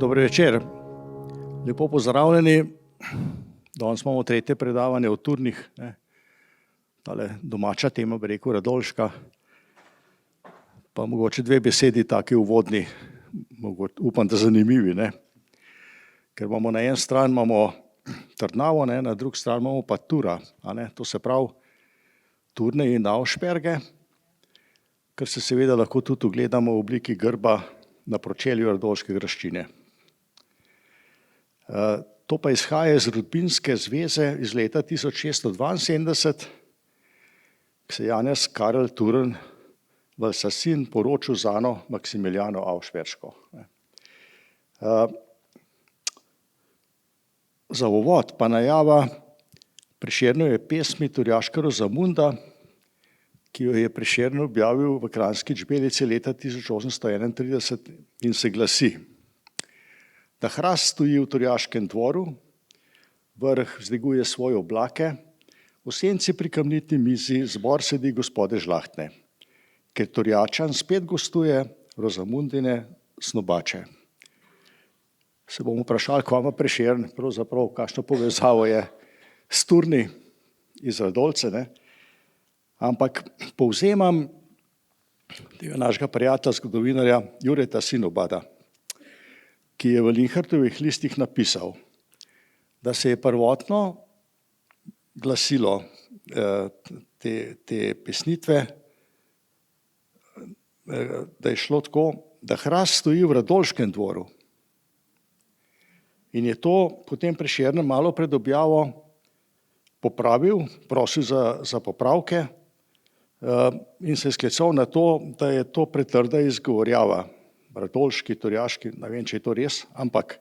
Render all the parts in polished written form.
Dober večer, lepo pozdravljeni. Danes imamo tretje predavanje o turnih, tale domača tema, bi rekel, Radolška. Pa mogoče dve besedi taki uvodni, upam, da zanimivi, Ker imamo na en stran imamo Trnavo, na drugi strani imamo pa Tura, to se pravi Turne in Auersperge, kar se seveda lahko tudi ogledamo v obliki grba na pročelju Radolške graščine. To pa izhaja iz rodbinske zveze iz leta 1672, ko se Janez Karel Turn Valsasin poročil z Ano Maksimiljano Auersperško. Za uvod pa najava Prešernove pesmi Turjaška Rozamunda, ki jo je Prešern objavil v Kranjski Čbelici leta 1831 in se glasi: Da hrast stoji v Turjaškem dvoru, vrh vzdiguje svoje oblake, v senci pri kamniti mizi zbor sedi gospode žlahtne, ker Turjačan spet gostuje Rozamundine snobače. Se bomo vprašali, kva ima Prešern, pravzaprav kakšno povezavo je s Turni iz Radolce, Ampak povzemam tega našega prijatelja, zgodovinarja Jureta Sinobada, ki je v Linhartovih listih napisal, da se je prvotno glasilo te pesnitve, da je šlo tako, da hrast stoji v Radolškem dvoru. In je to potem Prešern malo pred objavo popravil, prosil za popravke in se je sklical na to, da je to pretrda izgovorjava. Radolški, Turjaški, ne vem, če je to res, ampak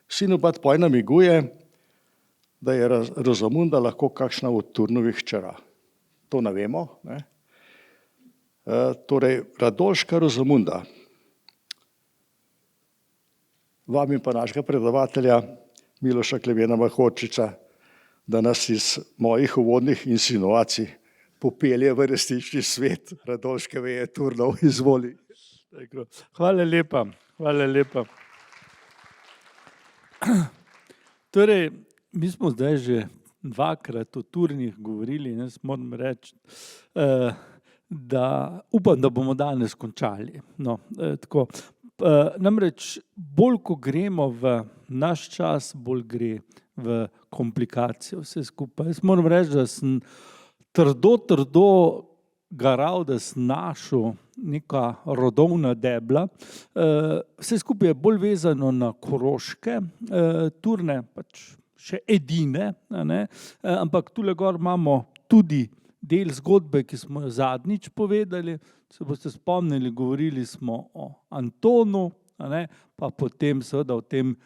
Sinobad poj namiguje, da je Rozamunda lahko kakšna od Turnovih hčera. To ne vemo. Torej, Radolška Rozamunda. Vabim pa našega predavatelja Miloša Klevena Mahorčiča, da nas iz mojih uvodnih insinuacij popelje v resnični svet Radolške veje Turnov. Izvoli. Hvala lepa, hvala lepa. Torej, mi smo zdaj že dvakrat o Turnih govorili in jaz moram reči, da upam, da bomo danes končali. Tako. Namreč bolj, ko gremo v naš čas, bolj gre v komplikacijo vse skupaj. Jaz moram reči, da sem trdo garal, da sem našel neka rodovna debla. Vse skupaj je bolj vezano na Koroške Turne, pač še edine, ampak tule gor imamo tudi del zgodbe, ki smo jo zadnjič povedali. Se boste spomnili, govorili smo o Antonu, pa potem seveda o tem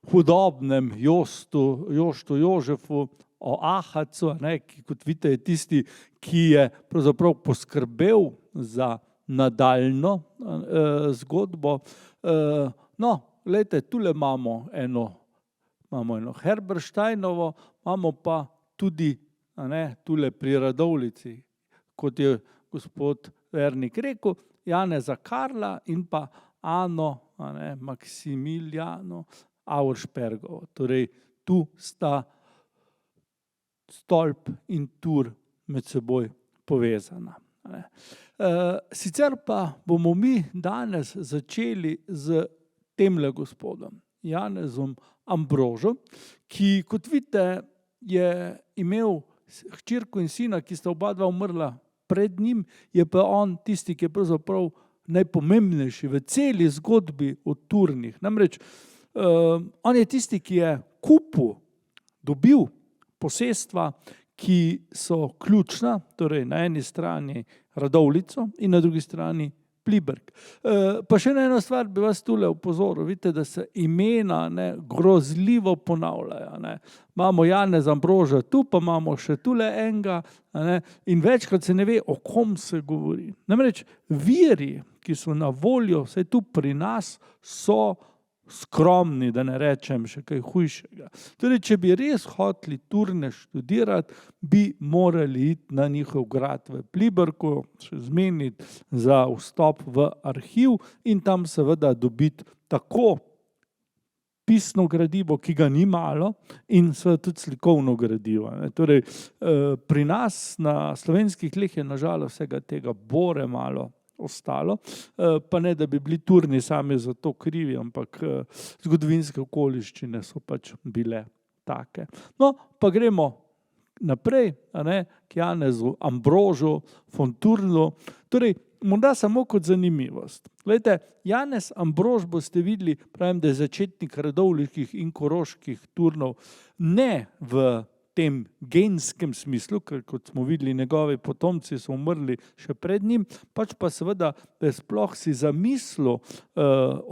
hudobnem Joštu Jožefu, o Ahacu, ki kot vidite je tisti, ki je pravzaprav poskrbel za nadaljno zgodbo. Glejte, tule imamo eno Herbersteinovo, imamo pa tudi tule pri Radovljici, kot je gospod Vernik rekel, Janeza Karla in pa Ano Maksimiljano Auerspergovo. Torej, tu sta Stolp in Tur med seboj povezana. Sicer pa bomo mi danes začeli z temle gospodom, Janezom Ambrožom, ki, kot vidite, je imel hčerko in sina, ki sta oba dva umrla pred njim, je pa on tisti, ki je pravzaprav najpomembnejši v celi zgodbi o Turnih. Namreč, on je tisti, ki je kupil, dobil posestva, ki so ključna, torej na eni strani Radovljico in na drugi strani Pliberk. Pa še ena stvar bi vas tule opozoril, vidite, da se imena grozljivo ponavljajo. Imamo Janeza Ambroža tu, pa imamo še tule enega, in večkrat se ne ve, o kom se govori. Namreč viri, ki so na voljo, vsaj tu pri nas, so skromni, da ne rečem še kaj hujšega. Torej, če bi res hoteli Turne študirati, bi morali iti na njihov grad v Pliberku, še zmeniti za vstop v arhiv in tam seveda dobiti tako pisno gradivo, ki ga ni malo, in seveda tudi slikovno gradivo. Torej, pri nas na slovenskih tleh je nažalost vsega tega bore malo ostalo, pa ne, da bi bili Turni sami za to krivi, ampak zgodovinske okoliščine so pač bile take. No, pa gremo naprej, k Janezu Ambrožu von Turnu. Torej, morda samo kot zanimivost. Glejte, Janez Ambrož, boste videli, pravim, da je začetnik radovljiških in koroških Turnov, ne v tem genskem smislu, ker kot smo videli, njegovi potomci so umrli še pred njim, pač pa seveda, da je sploh si zamislil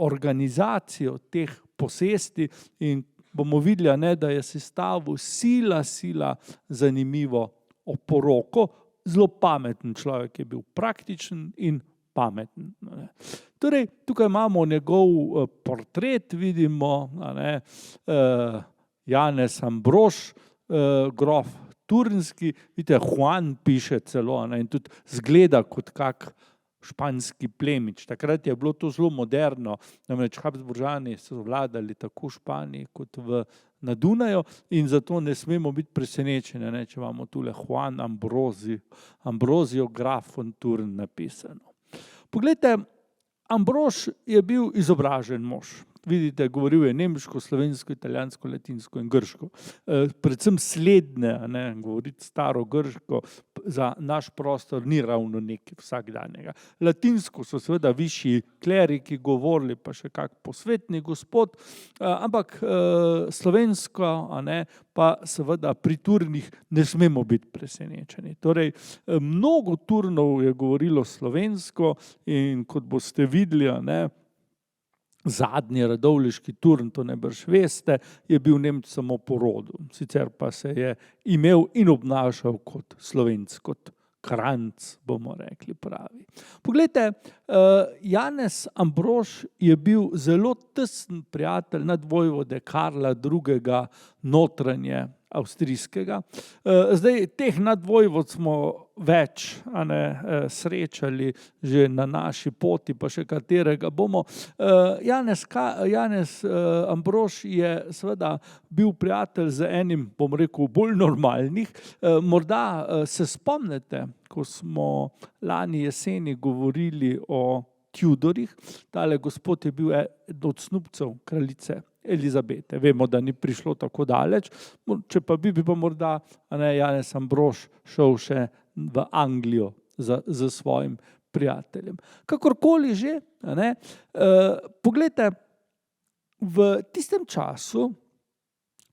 organizacijo teh posesti in bomo videli, da je sestavil sila zanimivo oporoko, zelo pameten človek je bil, praktičen in pameten. Torej, tukaj imamo njegov portret, vidimo Janez Ambrož, grof Turnski, vidite, Juan piše celo, in tudi zgleda kot kak španski plemič. Takrat je bilo to zelo moderno, namreč Habsburžani so vladali tako v Španiji kot na Dunaju in zato ne smemo biti presenečeni, če imamo tule Juan Ambrosio graf von Turn napisano. Poglejte, Ambrož je bil izobražen mož. Vidite, govoril je nemško, slovensko, italijansko, latinsko in grško. Predvsem slednje, govoriti staro grško za naš prostor ni ravno nekaj vsakdanjega. Latinsko so seveda višji kleriki govorili, pa še kak posvetni gospod, ampak slovensko, pa seveda pri Turnih ne smemo biti presenečeni. Torej, mnogo Turnov je govorilo slovensko in kot boste videli, zadnji radovljiški Turn, to najbrž veste, je bil Nemec samo po rodu. Sicer pa se je imel in obnašal kot Slovenc, kot Kranjc, bomo rekli pravi. Poglejte, Janez Ambrož je bil zelo tesen prijatelj nadvojvode Karla II. Notranje avstrijskega. Zdaj, teh nadvojvod smo več srečali že na naši poti, pa še katerega bomo. Janez Ambrož je seveda bil prijatelj z enim, bom rekel, bolj normalnih. Morda se spomnite, ko smo lani jeseni govorili o Tudorjih, tale gospod je bil eden od snubcev kraljice Elizabete. Vemo, da ni prišlo tako daleč, če pa bi pa morda Janez Ambrož šel še v Anglijo z svojim prijateljem. Kakorkoli že, poglejte, v tistem času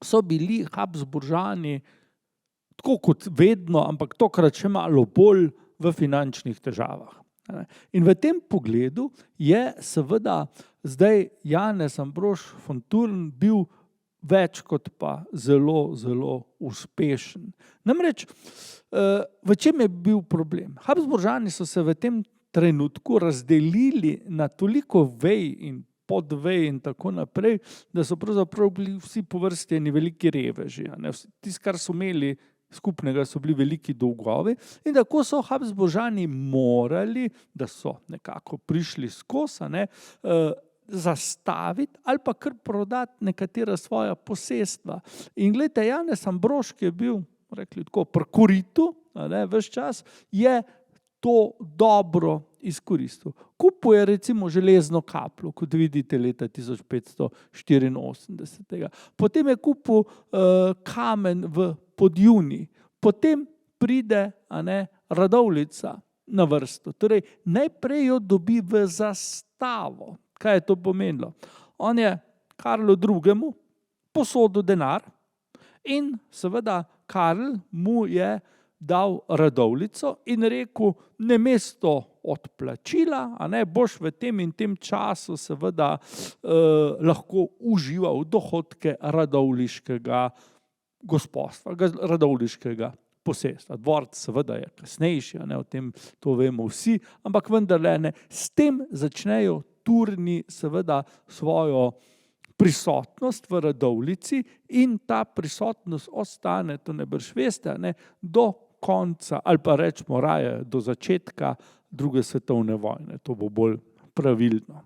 so bili Habsburžani, tako kot vedno, ampak tokrat še malo bolj v finančnih težavah. In v tem pogledu je seveda zdaj Janez Ambrož von Turn bil več kot pa zelo uspešen. Namreč, v čem je bil problem? Habsburžani so se v tem trenutku razdelili na toliko vej in podvej in tako naprej, da so pravzaprav bili vsi po vrsti eni veliki reveži. Tisto, kar so imeli skupnega, so bili veliki dolgovi in tako so Habsburžani morali, da so nekako prišli skozi, zastaviti ali pa kar prodati nekatera svoja posestva. In gledajte, Janez Ambrož, ki je bil, rekli tako, pri koritu, ves čas, je to dobro izkoristil. Kupil je recimo železno kapljo, kot vidite leta 1584. Potem je kupil kamen v Podjuni. Potem pride Radovljica na vrsto. Torej, najprej jo dobi v zastavo. Kaj je to pomenilo? On je Karlu II. Posodil denar in seveda Karl mu je dal Radovljico in rekel, namesto odplačila, boš v tem in tem času seveda lahko užival dohodke radovljiškega gospodstva, radovljiškega posestva. Dvorec seveda je kasnejši, o tem to vemo vsi, ampak vendarle s tem začnejo Turni seveda svojo prisotnost v Radovljici in ta prisotnost ostane, to najbrž veste, do konca, ali pa rečemo raje do začetka Druge svetovne vojne. To bo bolj pravilno.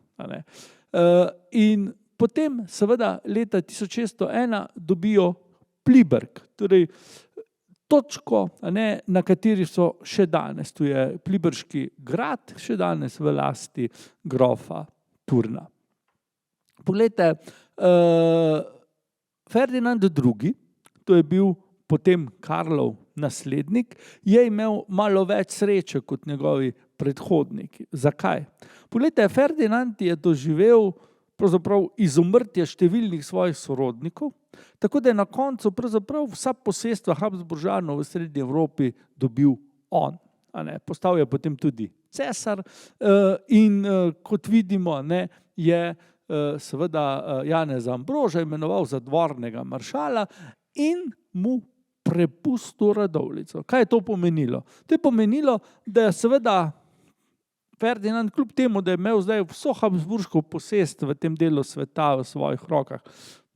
In potem seveda leta 1601 dobijo Pliberk, torej točko, na kateri so še danes, tu je Pliberški grad, še danes v lasti grofa Turna. Poglejte, Ferdinand II., to je bil potem Karlov naslednik, je imel malo več sreče kot njegovi predhodniki. Zakaj? Poglejte, Ferdinand je doživel pravzaprav izumrtje številnih svojih sorodnikov, tako da je na koncu pravzaprav vsa posestva Habsburžanov v Srednji Evropi dobil on. Postal je potem tudi cesar in kot vidimo, je seveda Janeza Ambroža imenoval za dvornega maršala in mu prepustil Radovljico. Kaj je to pomenilo? To je pomenilo, da je seveda Ferdinand, kljub temu, da je imel zdaj vso habsburško posest v tem delu sveta v svojih rokah,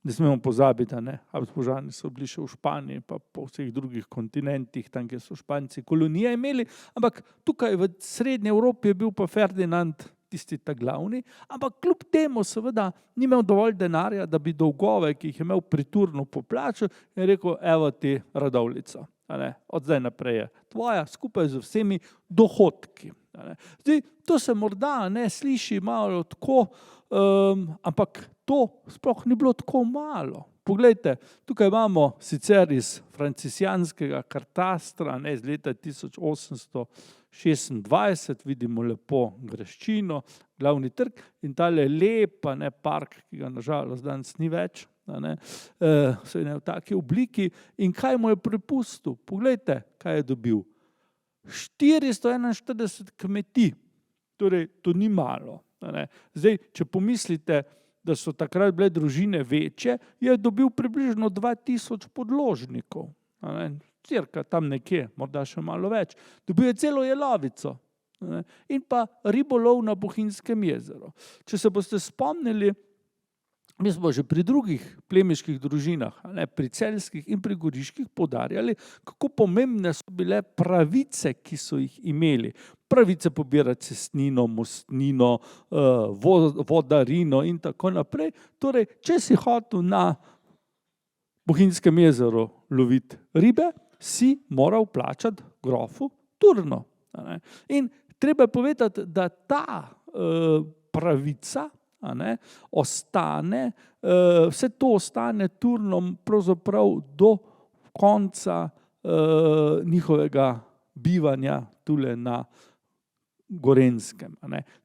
ne smemo pozabiti, Habsburžani so bili še v Španiji, pa po vseh drugih kontinentih, tam, kjer so Španci kolonije imeli, ampak tukaj v Srednji Evropi je bil pa Ferdinand tisti ta glavni, ampak kljub temu seveda ni imel dovolj denarja, da bi dolgove, ki jih je imel pri Turnu, poplačal in rekel, evo ti Radovljica, od zdaj naprej je tvoja, skupaj z vsemi dohodki. Zdaj, to se morda sliši malo tako, ampak to sploh ni bilo tako malo. Poglejte, tukaj imamo sicer iz francizijanskega katastra, iz leta 1826, vidimo lepo graščino, glavni trg in tale lepa park, ki ga nažalost danes ni več, vsaj ne v taki obliki. In kaj mu je prepustil? Poglejte, kaj je dobil. 441 kmetij, torej to ni malo. Zdaj, če pomislite, da so takrat bile družine večje, je dobil približno 2000 podložnikov. Cirka tam nekje, morda še malo več. Dobil je celo jelovico in pa ribolov na Bohinjskem jezeru. Če se boste spomnili, mi smo že pri drugih plemiških družinah, pri celjskih in pri goriških poudarjali, kako pomembne so bile pravice, ki so jih imeli. Pravice pobirati cestnino, mostnino, vodarino in tako naprej. Torej, če si hotel na Bohinjskem jezeru loviti ribe, si moral plačati grofu Turno. In treba je povedati, da ta pravica ostane, vse to ostane Turnom pravzaprav do konca njihovega bivanja tule na Gorenjskem.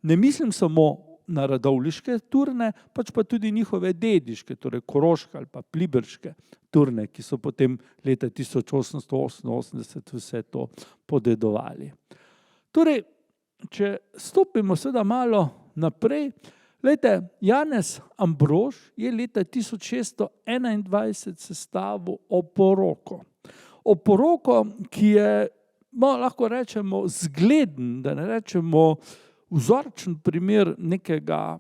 Ne mislim samo na radovljiške Turne, pač pa tudi njihove dediške, torej koroške ali pa pliberške Turne, ki so potem leta 1888 vse to podedovali. Torej, če stopimo seveda malo naprej, glejte, Janez Ambrož je leta 1621 sestavil oporoko. Oporoko, ki je, lahko rečemo, zgleden, da ne rečemo vzorčen primer nekega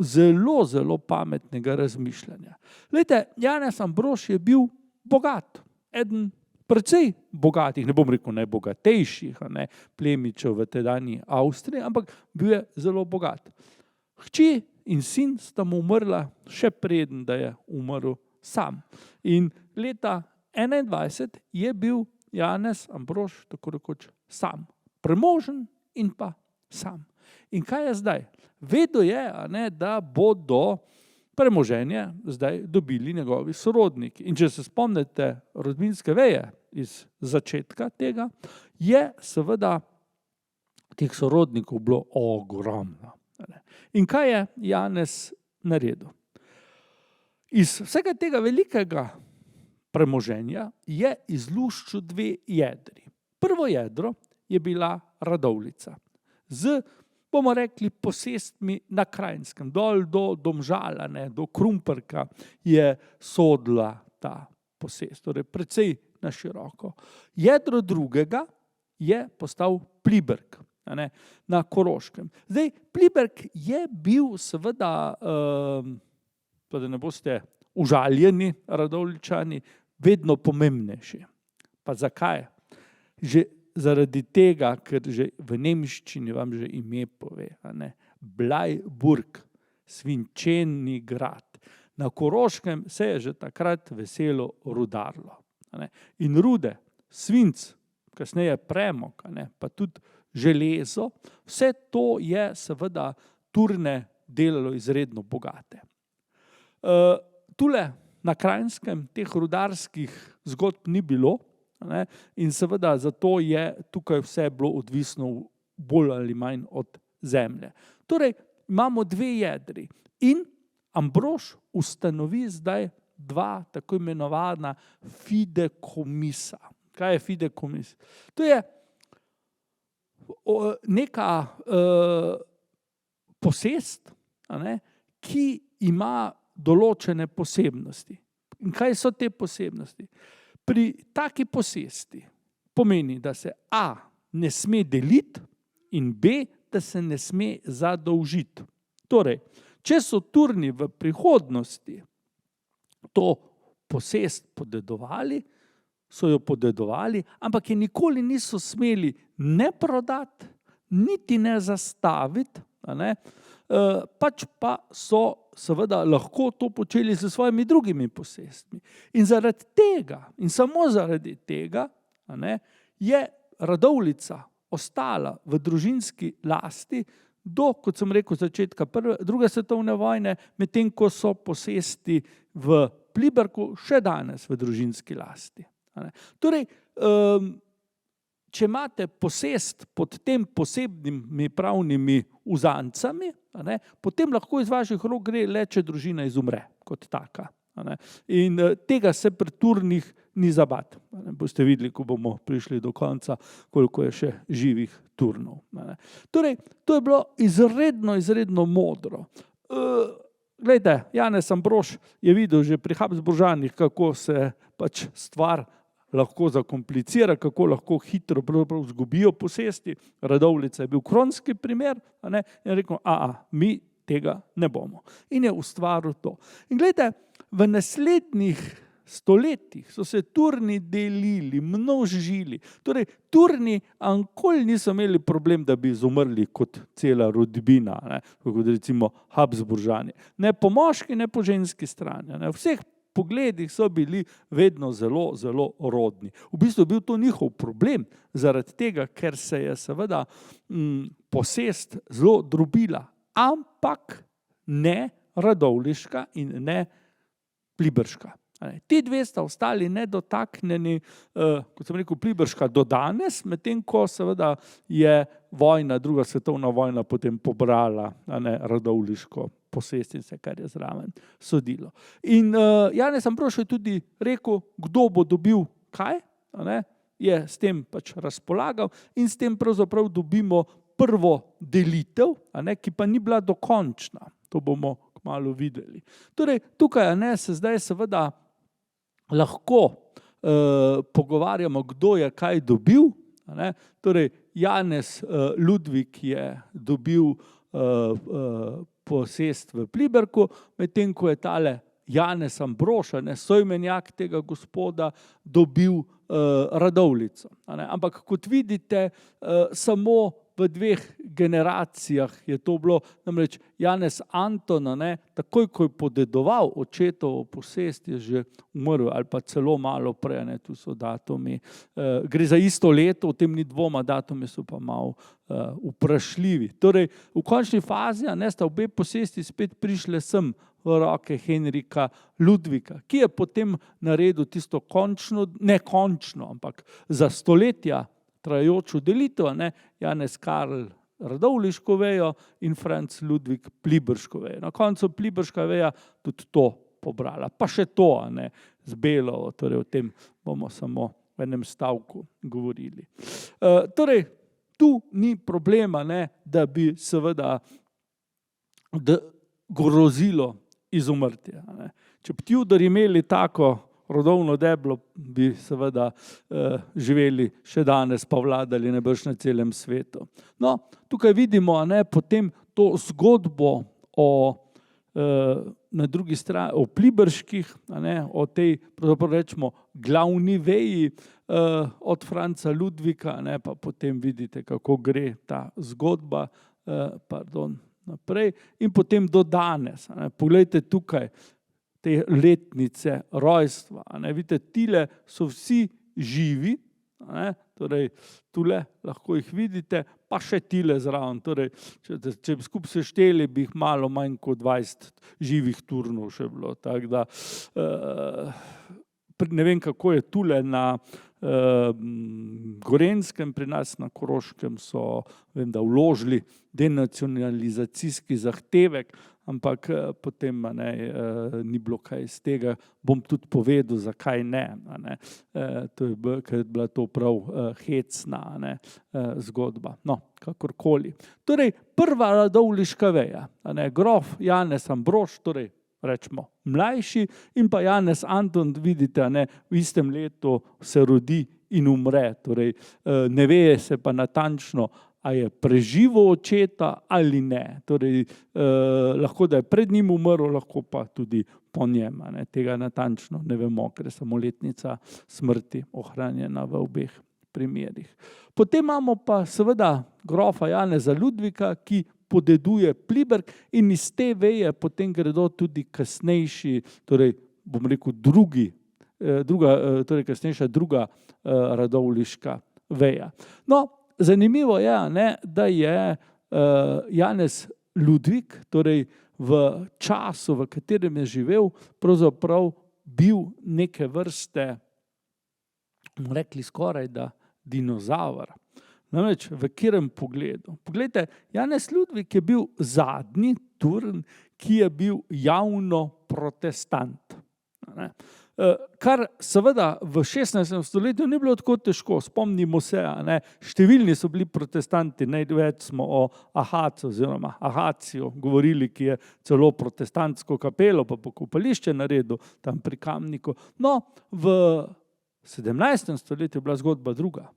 zelo, zelo pametnega razmišljanja. Glejte, Janez Ambrož je bil bogat, eden precej bogatih, ne bom rekel najbogatejših plemičev v tedanji Avstriji, ampak bil je zelo bogat. Hči in sin sta mu umrla še preden, da je umrl sam. In leta 21 je bil Janez Ambrož tako rekoč sam. Premožen in pa sam. In kaj je zdaj? Vedel je, da bodo premoženje zdaj dobili njegovi sorodniki. In če se spomnite rodbinske veje iz začetka tega, je seveda teh sorodnikov bilo ogromno. In kaj je Janez naredil? Iz vsega tega velikega premoženja je izluščil dve jedri. Prvo jedro je bila Radovljica z, bomo rekli, posestmi na Krajnskem, dol do Domžala, do Krumperka je sodila ta posest, torej precej na široko. Jedro drugega je postal Pliberk na Koroškem. Zdaj, Pliberk je bil seveda, pa da ne boste užaljeni Radovljičani, vedno pomembnejši. Pa zakaj? Že zaradi tega, ker že v nemščini vam že ime pove, Bleiburg, svinčeni grad. na Koroškem se je že takrat veselo rudarilo. In rude, svinc, kasneje premog, pa tudi železo, vse to je seveda Turne delalo izredno bogate. Tule na Kranjskem teh rudarskih zgodb ni bilo, in seveda zato je tukaj vse bilo odvisno bolj ali manj od zemlje. Torej imamo dve jedri in Ambrož ustanovi zdaj dva tako imenovana fidekomisa. Kaj je fidekomis? To je neka posest, ki ima določene posebnosti. In kaj so te posebnosti? Pri taki posesti pomeni, da se A ne sme deliti in B, da se ne sme zadolžiti. Torej, če so Turni v prihodnosti to posest podedovali, so jo podedovali, ampak je nikoli niso smeli ne prodati, niti ne zastaviti, pač pa so seveda lahko to počeli s svojimi drugimi posestmi. In zaradi tega, in samo zaradi tega, je Radovljica ostala v družinski lasti do, kot sem rekel, začetka druge svetovne vojne, medtem ko so posesti v Pliberku še danes v družinski lasti. Torej, če imate posest pod tem posebnimi pravnimi uzancami, potem lahko iz vaših rok gre le, če družina izumre kot taka. In tega se pri Turnih ni za bati. Boste videli, ko bomo prišli do konca, koliko je še živih Turnov. Torej, to je bilo izredno modro. Glejte, Janez Ambrož je videl že pri Habsburžanih, kako se pač stvar lahko zakomplicira, kako lahko hitro izgubijo posesti. Radovljica je bil kronski primer, in je rekel, mi tega ne bomo. In je ustvaril to. In glejte, v naslednjih stoletjih so se Turni delili, množili. Torej, Turni nikoli niso imeli problem, da bi izumrli kot cela rodbina, kot recimo Habsburžani. Ne po moški, ne po ženski strani. V vseh pogledih so bili vedno zelo rodni. V bistvu je bil to njihov problem, zaradi tega, ker se je seveda posest zelo drobila, ampak ne radovljiška in ne pliberška. Ti dve sta ostali nedotaknjeni, kot sem rekel, pliberška do danes, medtem ko seveda je vojna, druga svetovna vojna potem pobrala radovljiško posest in vse, kar je zraven sodilo. In Janez Ambrož je tudi rekel, kdo bo dobil kaj, je s tem pač razpolagal in s tem pravzaprav dobimo prvo delitev, ki pa ni bila dokončna. To bomo kmalu videli. Torej, tukaj se zdaj seveda lahko pogovarjamo, kdo je kaj dobil. Torej, Janez Ludvik je dobil posest v Pliberku, medtem ko je tale Janez Ambrož, soimenjak tega gospoda, dobil Radovljico. Ampak kot vidite, samo v dveh generacijah je to bilo, namreč Janez Anton, takoj ko je podedoval očetovo posest, je že umrl ali pa celo malo prej, tu so datumi. Gre za isto leto, v tem ni dvoma, datumi so pa malo vprašljivi. Torej, v končni fazi sta obe posesti spet prišle sem v roke Henrika Ludvika, ki je potem naredil tisto končno, ne končno, ampak za stoletja trajajočo delitev, Janez Karl radovljiško vejo in Franc Ludvik pliberško vejo. Na koncu pliberška veja tudi to pobrala. Pa še to, z Belovo, torej o tem bomo samo v enem stavku govorili. Torej, tu ni problema, da bi seveda grozilo izumrtje. Če bi Tudorji imeli tako rodovno deblo, bi seveda živeli še danes, pa vladali najbrž na celem svetu. No, tukaj vidimo potem to zgodbo na drugi strani, o pliberških, o tej, pravzaprav rečemo, glavni veji od Franca Ludvika, pa potem vidite, kako gre ta zgodba, naprej, in potem do danes. Poglejte tukaj, te letnice rojstva. Vidite, tile so vsi živi, torej tule lahko jih vidite, pa še tile zraven. Torej, če bi skupaj sešteli, bi jih malo manj kot 20 živih turnov še bilo. Tako da ne vem, kako je tule na Gorenjskem, pri nas na Koroškem so, vem, da vložili denacionalizacijski zahtevek, ampak potem ni bilo kaj iz tega. Bom tudi povedal, zakaj ne. To je bila to prav hecna zgodba. No, kakorkoli. Torej, prva radovljiška veja, grof Janez Ambrož, torej rečemo mlajši, in pa Janez Anton, vidite, v istem letu se rodi in umre. Torej, ne ve se pa natančno, a je preživel očeta ali ne. Torej, lahko da je pred njim umrl, lahko pa tudi po njem. Tega natančno ne vemo, ker je samo letnica smrti ohranjena v obeh primerih. Potem imamo pa seveda grofa Janeza Ludvika, ki podeduje Pliberk, in iz te veje potem gredo tudi kasnejši, torej bom rekel kasnejša druga radovljiška veja. No, zanimivo je, da je Janez Ludvik, torej v času, v katerem je živel, pravzaprav bil neke vrste, bomo rekli skoraj da dinozaver. Namreč v katerem pogledu? Poglejte, Janez Ludvik je bil zadnji Turn, ki je bil javno protestant. Kar seveda v 16. stoletju ni bilo tako težko. Spomnimo se, številni so bili protestanti, največ smo o Ahacu oziroma Ahaciju govorili, ki je celo protestantsko kapelo pa pokopališče naredil tam pri Kamniku. No, v 17. stoletju je bila zgodba druga.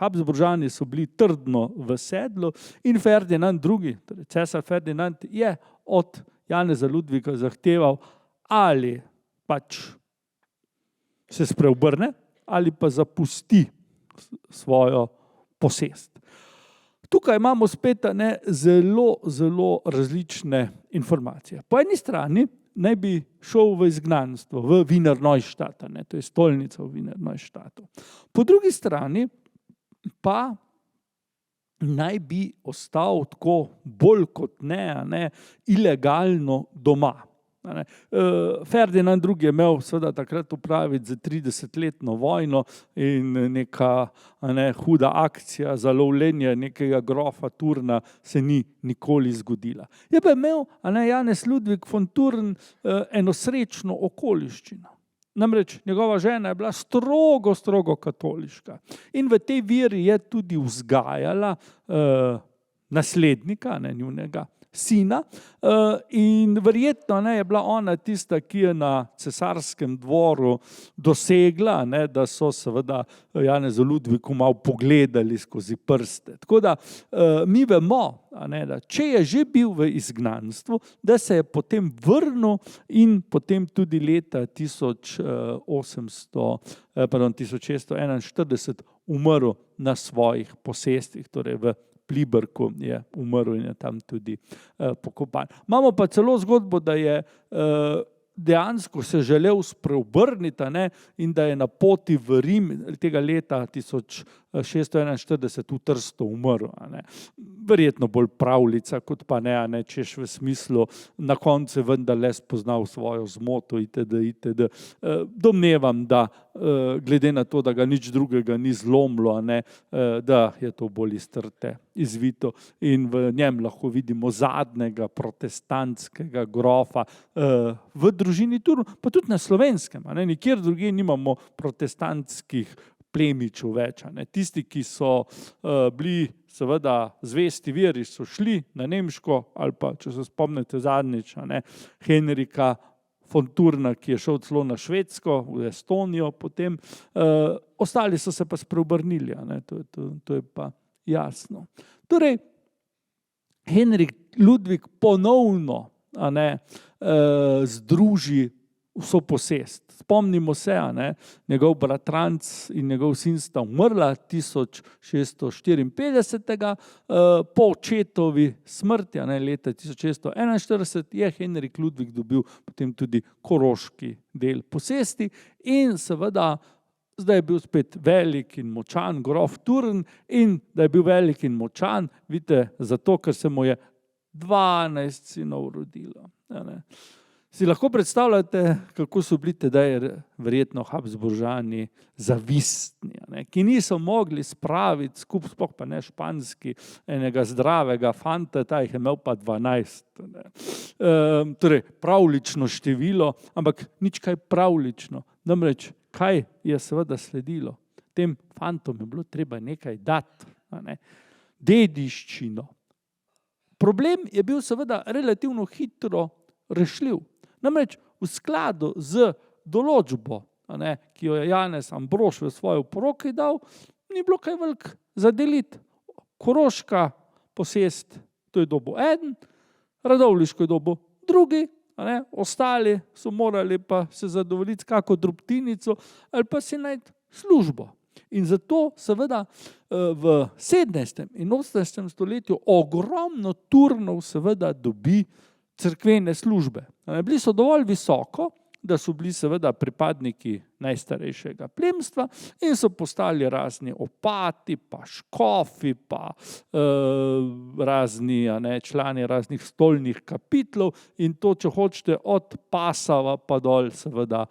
Habsburžani so bili trdno v sedlu in Ferdinand II., torej cesar Ferdinand, je od Janeza Ludvika zahteval, ali pač se spreobrne ali pa zapusti svojo posest. Tukaj imamo spet zelo različne informacije. Po eni strani naj bi šel v izgnanstvo, v Wiener Neustadt, to je stolnica v Wiener Neustadtu. Po drugi strani pa naj bi ostal tako bolj kot ne ilegalno doma. Ferdinand II. Je imel seveda takrat opraviti za 30-letno vojno in neka huda akcija za lovljenje nekega grofa Turna se ni nikoli zgodila. Je pa imel Janez Ludvik von Turn eno srečno okoliščino. Namreč njegova žena je bila strogo katoliška in v tej veri je tudi vzgajala naslednika, njunega sina, in verjetno je bila ona tista, ki je na cesarskem dvoru dosegla, da so seveda Janezu Ludviku malo pogledali skozi prste. Tako da mi vemo, da če je že bil v izgnanstvu, da se je potem vrnil in potem tudi leta 1641 umrl na svojih posestvih, torej v Pliberku je umrl in je tam tudi pokopan. Imamo pa celo zgodbo, da je dejansko se želel spreobrniti in da je na poti v Rim tega leta 1641 v Trstu umrl. Verjetno bolj pravljica, kot pa ne, češ v smislu na koncu vendarle spoznal svojo zmoto itd. Domnevam, da glede na to, da ga nič drugega ni zlomilo, da je to bolj iz trte izvito in v njem lahko vidimo zadnjega protestantskega grofa v družini Turn, pa tudi na Slovenskem. Nikjer drugje nimamo protestantskih plemičev več. Tisti, ki so bili seveda zvesti veri, so šli na nemško, ali pa, če se spomnite zadnjič, Henrika von Turna, ki je šel celo na Švedsko, v Estonijo potem, ostali so se pa spreobrnili, to je pa jasno. Torej, Henrik Ludvik ponovno združi vso posest. Spomnimo se, njegov bratranc in njegov sin sta umrla 1654. Po očetovi smrti, leta 1641, je Henrik Ludvik dobil potem tudi koroški del posesti in seveda zdaj je bil spet velik in močan grof Turn in da je bil velik in močan, vidite, zato, ker se mu je 12 sinov rodilo. Si lahko predstavljate, kako so bili tedaj verjetno Habsburžani zavistni, ki niso mogli spraviti skupaj, sploh pa ne španski, enega zdravega fanta, ta jih je imel pa 12. Torej, pravlično število, ampak nič kaj pravlično. Namreč, kaj je seveda sledilo? Tem fantom je bilo treba nekaj dati, dediščino. Problem je bil seveda relativno hitro rešljiv. Namreč v skladu z določbo, ki jo je Janez Ambrož v svoji oporoki dal, ni bilo kaj veliko za deliti. Koroška posest, to je dobil eden, radovljiško je dobil drugi, ostali so morali pa se zadovoljiti s kako drobtinico ali pa si najti službo. In zato seveda v 17. in 18. stoletju ogromno Turnov seveda dobi cerkvene službe. Bili so dovolj visoko, da so bili seveda pripadniki najstarejšega plemstva in so postali razni opati, pa škofi, pa razni člani raznih stolnih kapitlov in to, če hočete, od Pasava pa dol seveda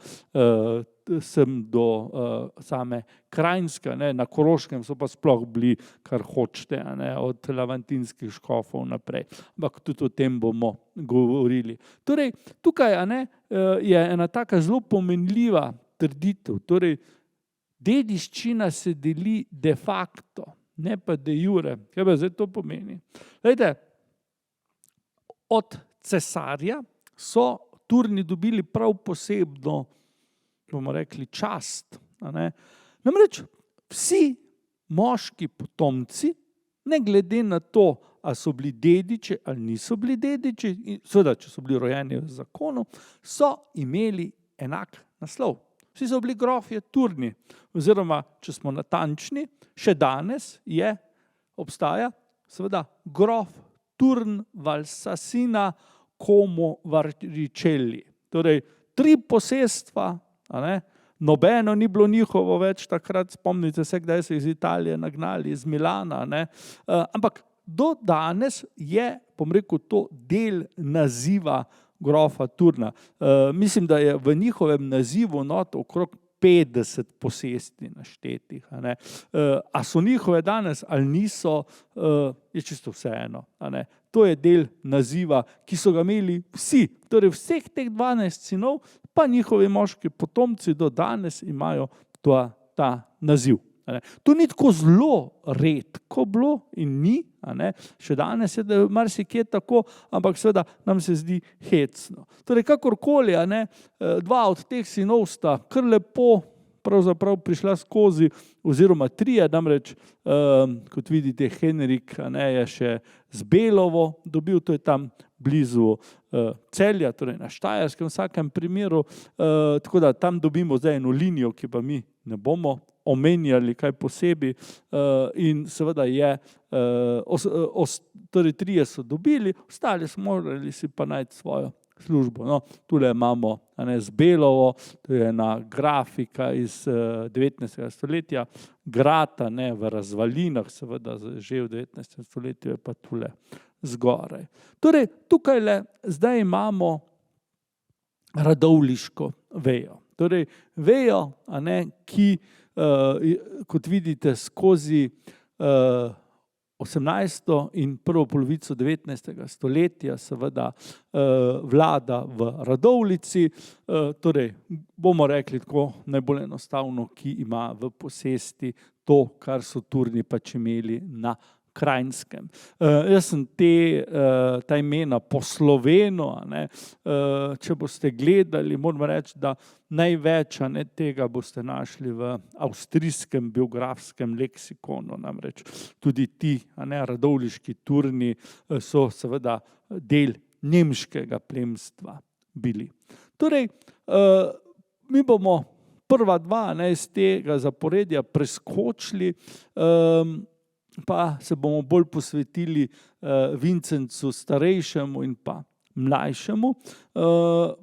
sem do same Krajinske, na Koroškem so pa sploh bili, kar hočete, od lavantinskih škofov naprej. Ampak tudi o tem bomo govorili. Torej, tukaj je ena taka zelo pomenljiva trditev. Torej, dediščina se deli de facto, ne pa de jure. Kaj pa zdaj to pomeni? Glejte, od cesarja so Turni dobili prav posebno, bomo rekli, čast. Namreč vsi moški potomci, ne glede na to, ali so bili dediči ali niso bili dediči, seveda, če so bili rojeni v zakonu, so imeli enak naslov. Vsi so bili grofje Turni, oziroma, če smo natančni, še danes obstaja seveda grof Turn Valsassina Como Varicelli. Torej, 3 posestva, nobeno ni bilo njihovo več takrat, spomnite se, kdaj so iz Italije nagnali, iz Milana, ampak do danes je, bom rekel, to del naziva grofa Turna. Mislim, da je v njihovem nazivu okrog 50 posesti naštetih. A so njihove danes ali niso, je čisto vseeno. To je del naziva, ki so ga imeli vsi. Torej vseh teh 12 sinov, pa njihovi moški potomci do danes imajo ta naziv. To ni tako zelo redko bilo in ni, še danes je marsikje tako, ampak seveda nam se zdi hecno. Torej, kakorkoli, 2 od teh sinov sta kar lepo pravzaprav prišla skozi, oziroma 3, namreč, kot vidite, Henrik je še z Belovo dobil, to je tam blizu Celja, torej na Štajerskem v vsakem primeru, tako da tam dobimo zdaj eno linijo, ki pa mi ne bomo omenjali kaj posebej in seveda torej 3 so dobili, ostali so morali si pa najti svojo službo. Tule imamo z Belovo, to je ena grafika iz 19. stoletja, grad v razvalinah, seveda že v 19. stoletju je pa tule zgoraj. Torej, tukaj zdaj imamo radovljiško vejo. Torej, vejo, ki kot vidite skozi 18. in prvo polovico 19. stoletja seveda vlada v Radovljici, torej bomo rekli tako najbolj enostavno, ki ima v posesti to, kar so Turni pač imeli na Krajnskem. Jaz sem ta imena poslovenil, če boste gledali, moram reči, da največ tega boste našli v avstrijskem biografskem leksikonu, namreč tudi ti radovljiški Turni so seveda del nemškega plemstva bili. Torej, Mi bomo prva dva iz tega zaporedja preskočili, pa se bomo bolj posvetili Vincentu starejšemu in pa mlajšemu.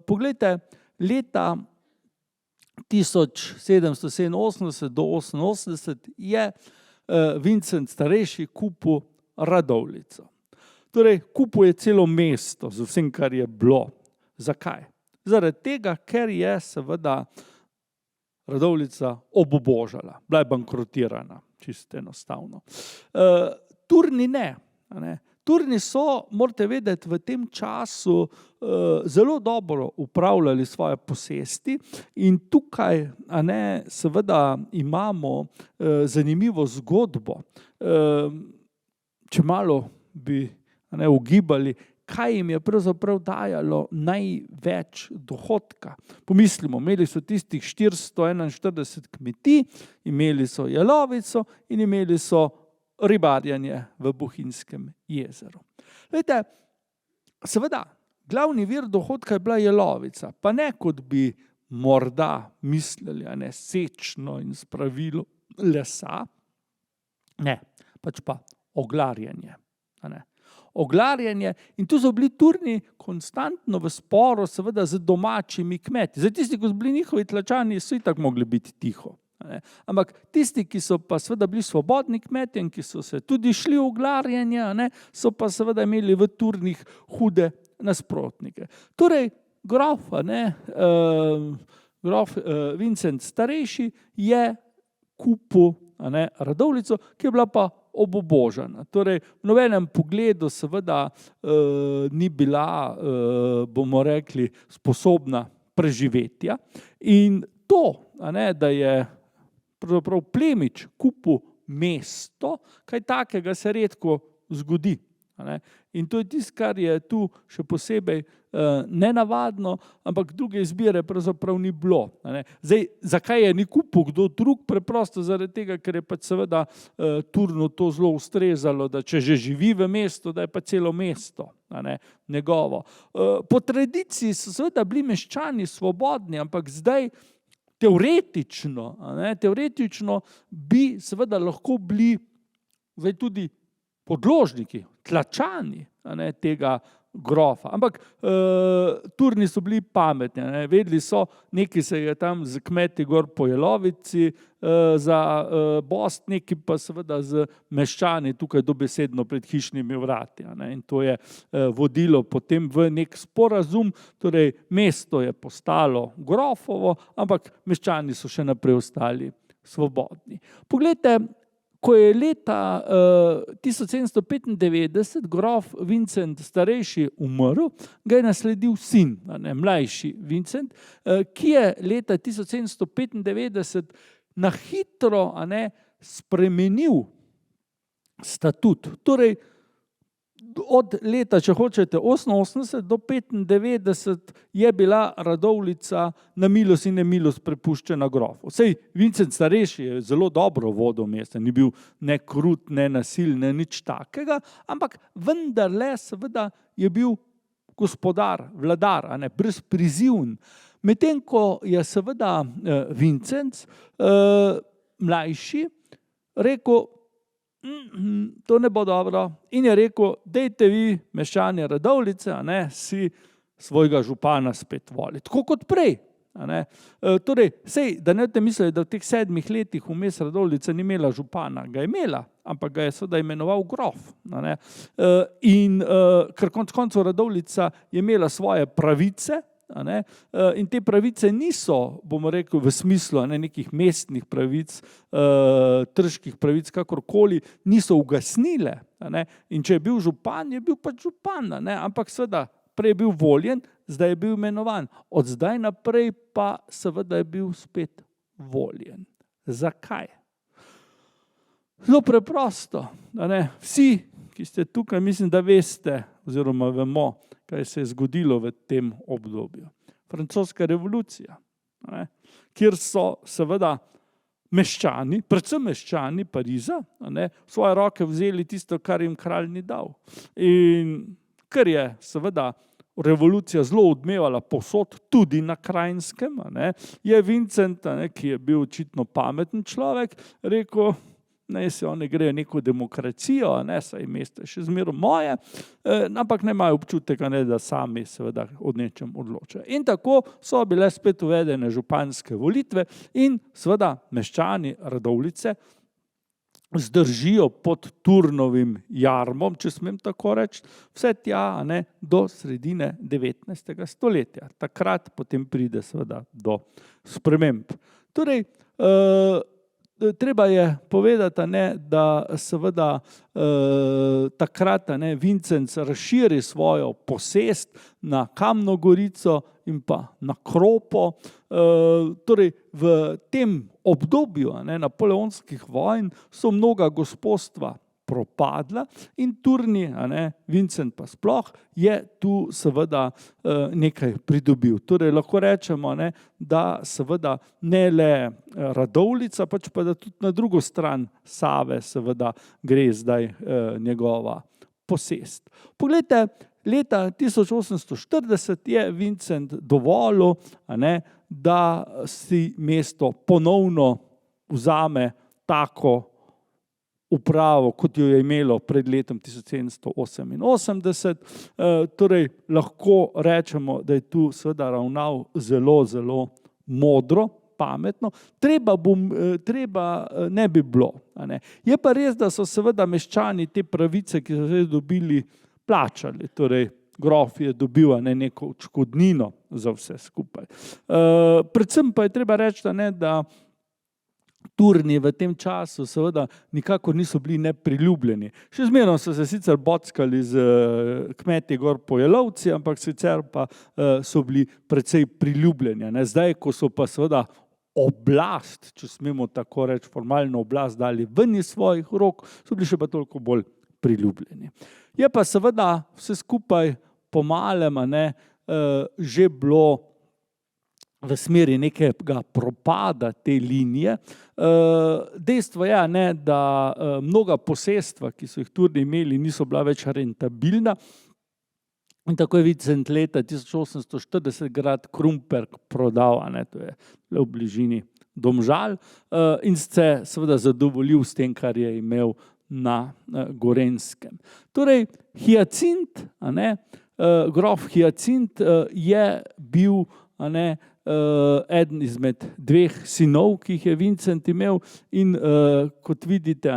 Poglejte, leta 1787 do 88 je Vincent starejši kupil Radovljico. Torej, kupil je celo mesto z vsem, kar je bilo. Zakaj? Zaradi tega, ker je seveda Radovljica obubožala, bila je bankrotirana, čisto enostavno. Turni ne. Turni so, morate vedeti, v tem času zelo dobro upravljali svoje posesti in tukaj seveda imamo zanimivo zgodbo. Če malo bi ugibali, kaj jim je pravzaprav dajalo največ dohodka. Pomislimo, imeli so tistih 441 kmetij, imeli so jelovico in imeli so ribarjenje v Bohinjskem jezeru. Glejte, seveda, glavni vir dohodka je bila jelovica, pa ne kot bi morda mislili, sečno in spravilo lesa, ne, pač pa oglarjenje. Oglarjenje in tu so bili Turni konstantno v sporu seveda z domačimi kmeti. Zdaj tisti, ko so bili njihovi tlačani, so itak mogli biti tiho. Ampak tisti, ki so pa seveda bili svobodni kmetje in ki so se tudi šli v oglarjenje, so pa seveda imeli v Turnih hude nasprotnike. Torej, grof Vincent starejši je kupil Radovljico, ki je bila pa obubožana. Torej, v nobenem pogledu seveda ni bila, bomo rekli, sposobna preživetja. In to, da je pravzaprav plemič kupil mesto, kaj takega se redko zgodi. In to je tisto, kar je tu še posebej nenavadno, ampak druge izbire pravzaprav ni bilo. Zdaj, zakaj je ni kupil kdo drug? Preprosto zaradi tega, ker je pač seveda Turnu to zelo ustrezalo, da če že živi v mestu, da je pa celo mesto njegovo. Po tradiciji so seveda bili meščani svobodni, ampak zdaj teoretično bi seveda lahko bili zdaj tudi podložniki, tlačani tega grofa. Ampak Turni so bili pametni, vedeli so, nekaj se je tam z kmeti gor po jelovici za bost, nekaj pa seveda z meščani tukaj dobesedno pred hišnimi vrati. In to je vodilo potem v nek sporazum, torej mesto je postalo grofovo, ampak meščani so še naprej ostali svobodni. Poglejte, ko je leta 1795 grof Vincent starejši umrl, ga je nasledil sin, mlajši Vincent, ki je leta 1795 na hitro spremenil statut. Torej, od leta, če hočete, 88 do 95 je bila Radovljica na milost in nemilost prepuščena grofu. Sej Vincent starejši je zelo dobro vodil mesto, ni bil ne krut, ne nasilen, ne nič takega, ampak vendarle seveda je bil gospodar, vladar, brezprizivn. Medtem ko je seveda Vincent mlajši rekel, to ne bo dobro, in je rekel, dejte vi, meščani Radovljice, si svojega župana spet voliti, tako kot prej. Torej, sej, da ne boste mislili, da v teh 7 letih vmes Radovljica ni imela župana, ga je imela, ampak ga je seveda imenoval grof. In ker konec koncev Radovljica je imela svoje pravice, in te pravice niso, bomo rekel, v smislu nekih mestnih pravic, trških pravic, kakorkoli, niso ugasnile. In če je bil župan, je bil pač župan, ampak seveda prej je bil voljen, zdaj je bil imenovan. Od zdaj naprej pa seveda je bil spet voljen. Zakaj? Zelo preprosto. Vsi, ki ste tukaj, mislim, da veste, oziroma vemo, kaj se je zgodilo v tem obdobju. Francoska revolucija, kjer so seveda meščani, predvsem meščani Pariza, v svoje roke vzeli tisto, kar jim kralj ni dal. In ker je seveda revolucija zelo odmevala povsod, tudi na Krajnskem, je Vincent, ki je bil očitno pameten človek, rekel, naj se oni grejo neko demokracijo, saj mesto je še zmeraj moje, ampak ne imajo občutek, da sami seveda o nečem odločajo. In tako so bile spet uvedene županske volitve in seveda meščani Radovljice zdržijo pod Turnovim jarmom, če smem tako reči, vse tja do sredine 19. stoletja. Takrat potem pride seveda do sprememb. Torej, treba je povedati, da seveda takrat Vincenc razširi svojo posest na Kamno Gorico in pa na Kropo. Torej v tem obdobju napoleonskih vojn so mnoga gospodstva propadla in Turni, Vincent pa sploh, je tu seveda nekaj pridobil. Torej lahko rečemo, da seveda ne le Radovljica, pač pa da tudi na drugo stran Save seveda gre zdaj njegova posest. Poglejte, leta 1840 je Vincent dovolil, da si mesto ponovno vzame tako upravo, kot jo je imelo pred letom 1788. Torej lahko rečemo, da je tu seveda ravnal zelo, zelo modro, pametno. Treba ne bi bilo. Je pa res, da so seveda meščani te pravice, ki so se dobili, plačali. Torej grof je dobil neko odškodnino za vse skupaj. Predvsem pa je treba reči, da Turni v tem času seveda nikakor niso bili nepriljubljeni. Še zmeraj so se sicer bockali z kmeti gor po Jelovci, ampak sicer pa so bili precej priljubljeni. Zdaj, ko so pa seveda oblast, če smemo tako reči, formalno oblast dali ven iz svojih rok, so bili še pa toliko bolj priljubljeni. Je pa seveda vse skupaj po malem že bilo v smeri nekega propada te linije. Dejstvo je, da mnoga posestva, ki so jih Turni imeli, niso bila več rentabilna. In tako je Vincent leta 1840 grad Krumperk prodal, to je v bližini Domžal, in se seveda zadovoljil s tem, kar je imel na Gorenjskem. Torej, Hiacint, grof Hiacint je bil eden izmed dveh sinov, ki jih je Vincent imel in kot vidite,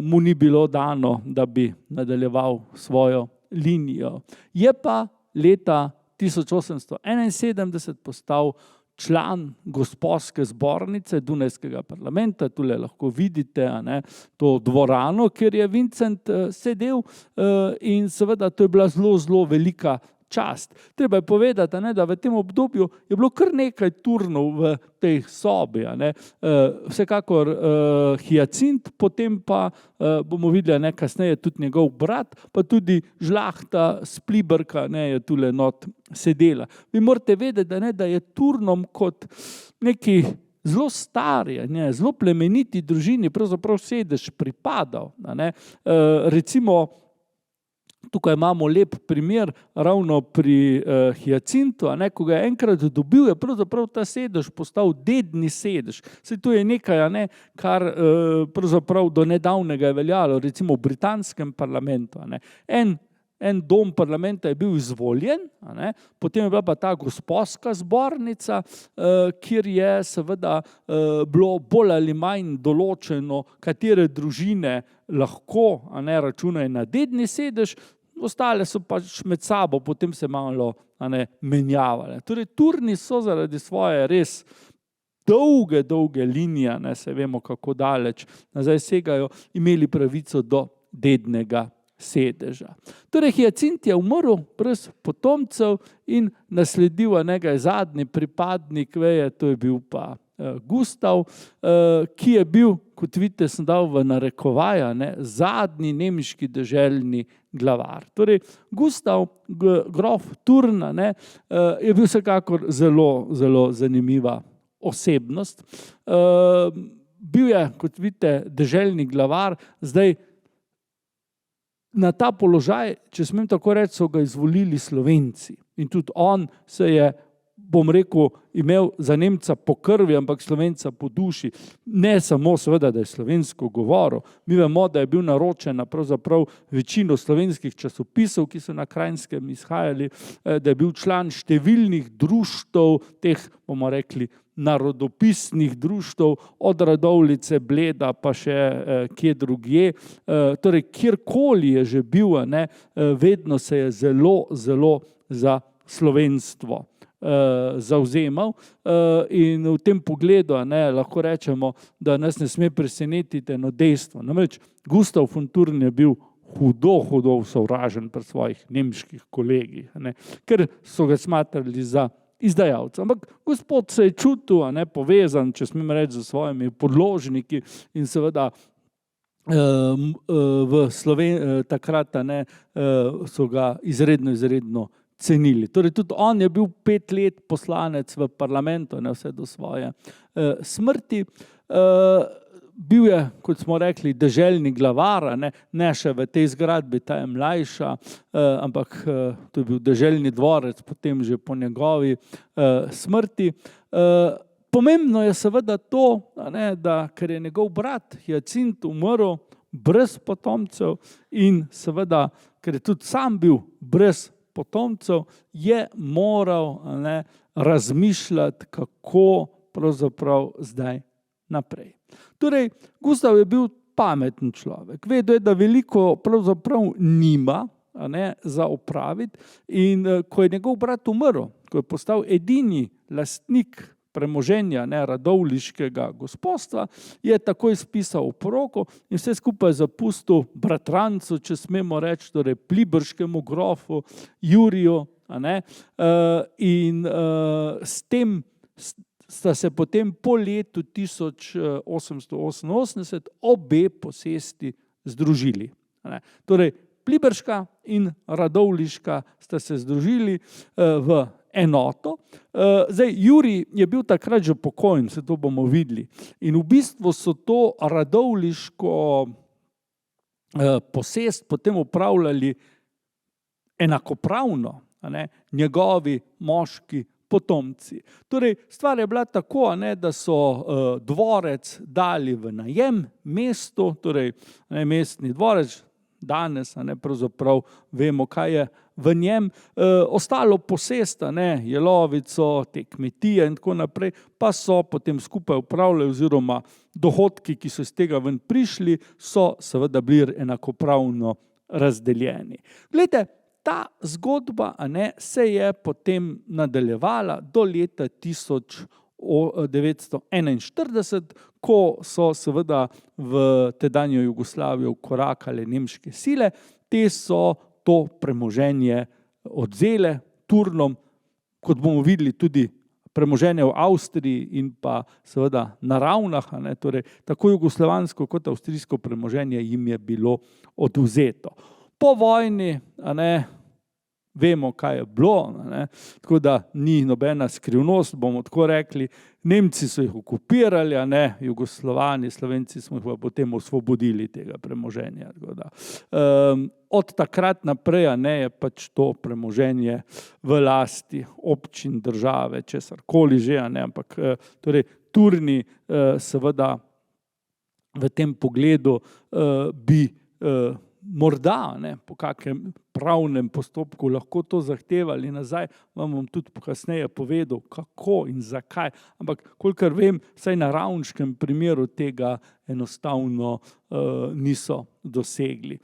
mu ni bilo dano, da bi nadaljeval svojo linijo. Je pa leta 1871 postal član Gosposke zbornice Dunajskega parlamenta. Tule lahko vidite to dvorano, kjer je Vincent sedel in seveda to je bila zelo, zelo velika čast. Treba je povedati, da v tem obdobju je bilo kar nekaj Turnov v tej sobi. Vsekakor Hiacint, potem pa bomo videli kasneje tudi njegov brat, pa tudi žlahta s Pliberka je tule not sedela. Vi morate vedeti, da je Turnom kot neki zelo stari, zelo plemeniti družini pravzaprav sedež pripadal. Recimo, tukaj imamo lep primer ravno pri Hiacintu, ko ga je enkrat dobil, je pravzaprav ta sedež postal dedni sedež. Saj to je nekaj, kar pravzaprav do nedavnega je veljalo, recimo v britanskem parlamentu. En dom parlamenta je bil izvoljen, potem je bila pa ta Gosposka zbornica, kjer je seveda bilo bolj ali manj določeno, katere družine lahko računajo na dedni sedež, ostale so pač med sabo, potem se malo menjavale. Torej, Turni so zaradi svoje res dolge linije, se vemo, kako daleč nazaj segajo, imeli pravico do dednega sedeža. Torej, Hiacint je umrl brez potomcev in nasledil nekaj zadnji pripadnik veje, to je bil pa Gustav, ki je bil, kot vidite, sem dal v narekovaja, zadnji nemški deželni glavar. Torej, Gustav, grof Turna, je bil vsekakor zelo, zelo zanimiva osebnost. Bil je, kot vidite, deželni glavar, zdaj na ta položaj, če smem tako reči, so ga izvolili Slovenci. In tudi on se je, bom rekel, imel za Nemca po krvi, ampak Slovenca po duši. Ne samo seveda, da je slovensko govoril. Mi vemo, da je bil naročen na pravzaprav večino slovenskih časopisov, ki so na Kranjskem izhajali, da je bil član številnih društev, teh, bomo rekli, narodopisnih društev, od Radovljice, Bleda, pa še kje drugje. Torej, kjerkoli je že bil, vedno se je zelo, zelo za slovenstvo zavzemal in v tem pogledu lahko rečemo, da nas ne sme presenetiti eno dejstvo. Namreč Gustav von Thurn je bil hudo sovražen pri svojih nemških kolegih, ker so ga smatrali za izdajalca. Ampak gospod se je čutil povezan, če smem reči, z svojimi podložniki in seveda takrat so ga izredno cenili. Torej tudi on je bil 5 let poslanec v parlamentu, vse do svoje smrti. Bil je, kot smo rekli, deželni glavar, ne še v tej zgradbi, ta je mlajša, ampak to je bil deželni dvorec, potem že po njegovi smrti. Pomembno je seveda to, da ker je njegov brat Jacint umrl brez potomcev in seveda, ker je tudi sam bil brez potomcev, je moral razmišljati, kako pravzaprav zdaj naprej. Torej, Gustav je bil pameten človek. Vedel je, da veliko pravzaprav nima za opraviti in ko je njegov brat umrl, ko je postal edini lastnik premoženja radovljiškega gospodstva, je takoj spisal oporoko in vse skupaj zapustil bratrancu, če smemo reči, torej pliberškemu grofu Juriju, in s tem sta se potem po letu 1888 obe posesti združili. Torej, pliberška in radovljiška sta se združili v enoto. Zdaj, Jurij je bil takrat že pokojen, se to bomo videli. In v bistvu so to radovljiško posest potem upravljali enakopravno, njegovi moški potomci. Torej, stvar je bila tako, da so dvorec dali v najem mestu, torej mestni dvorec, danes pravzaprav vemo, kaj je v njem, ostalo posest, jelovico, te kmetije in tako naprej, pa so potem skupaj upravljali oziroma dohodki, ki so iz tega ven prišli, so seveda bili enakopravno razdeljeni. Glejte, ta zgodba se je potem nadaljevala do leta 1941, ko so seveda v tedanjo Jugoslavijo vkorakale nemške sile, te so to premoženje odvzele Turnom, kot bomo videli tudi premoženje v Avstriji in pa seveda na Ravnah, torej tako jugoslovansko kot avstrijsko premoženje jim je bilo odvzeto. Po vojni, vemo, kaj je bilo, tako da ni nobena skrivnost, bomo tako rekli, Nemci so jih okupirali, Jugoslovani, Slovenci smo jih potem osvobodili tega premoženja. Od takrat naprej je pač to premoženje v lasti občin, države, česarkoli že, ampak torej Turni seveda v tem pogledu bi morda po kakem pravnem postopku lahko to zahtevali nazaj, vam bom tudi kasneje povedal, kako in zakaj, ampak kolikor vem, vsaj na ravniškem primeru tega enostavno niso dosegli.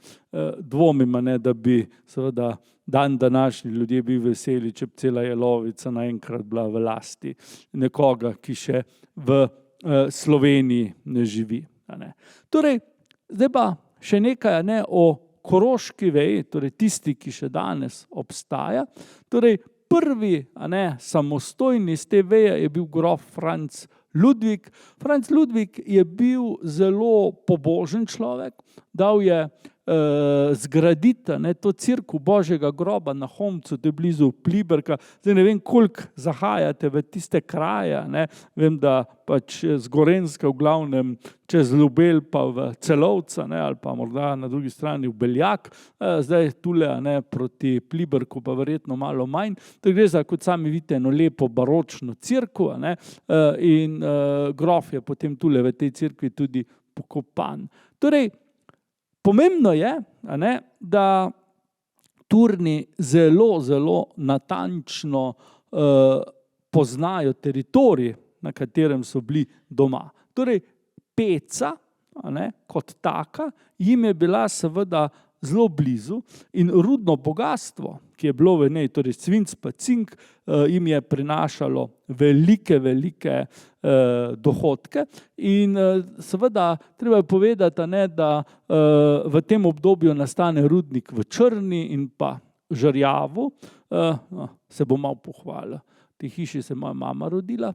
Dvomim, da bi seveda dan današnji ljudje bili veseli, če bi cela Jelovica naenkrat bila v lasti nekoga, ki še v Sloveniji ne živi. Torej, zdaj pa še nekaj o koroški veji, torej tisti, ki še danes obstaja. Torej, prvi samostojni iz te veje je bil grof Franc Ludvik. Franc Ludvik je bil zelo pobožen človek, dal je zgraditi to cerkev Božjega groba na Homcu, to je blizu Pliberka. Zdaj ne vem, koliko zahajate v tiste kraje, ne. Vem, da pač z Gorenjske v glavnem čez Ljubelj pa v Celovca, ne, ali pa morda na drugi strani v Beljak, zdaj tule, ne, proti Pliberku pa verjetno malo manj. To gre za, kot sami vidite, eno lepo baročno cerkev, ne, in grof je potem tule v tej cerkvi tudi pokopan. Torej, pomembno je, ne, da Turni zelo, zelo natančno poznajo teritorij, na katerem so bili doma. Torej, Peca, ne, kot taka, jim je bila seveda zelo blizu in rudno bogatstvo, ki je bilo v njej, torej svinc pa cink, jim je prinašalo velike dohodke in seveda treba je povedati, ne, da v tem obdobju nastane rudnik v Črni in pa Žerjavu, se bom malo pohvalil, v tej hiši se moja mama rodila,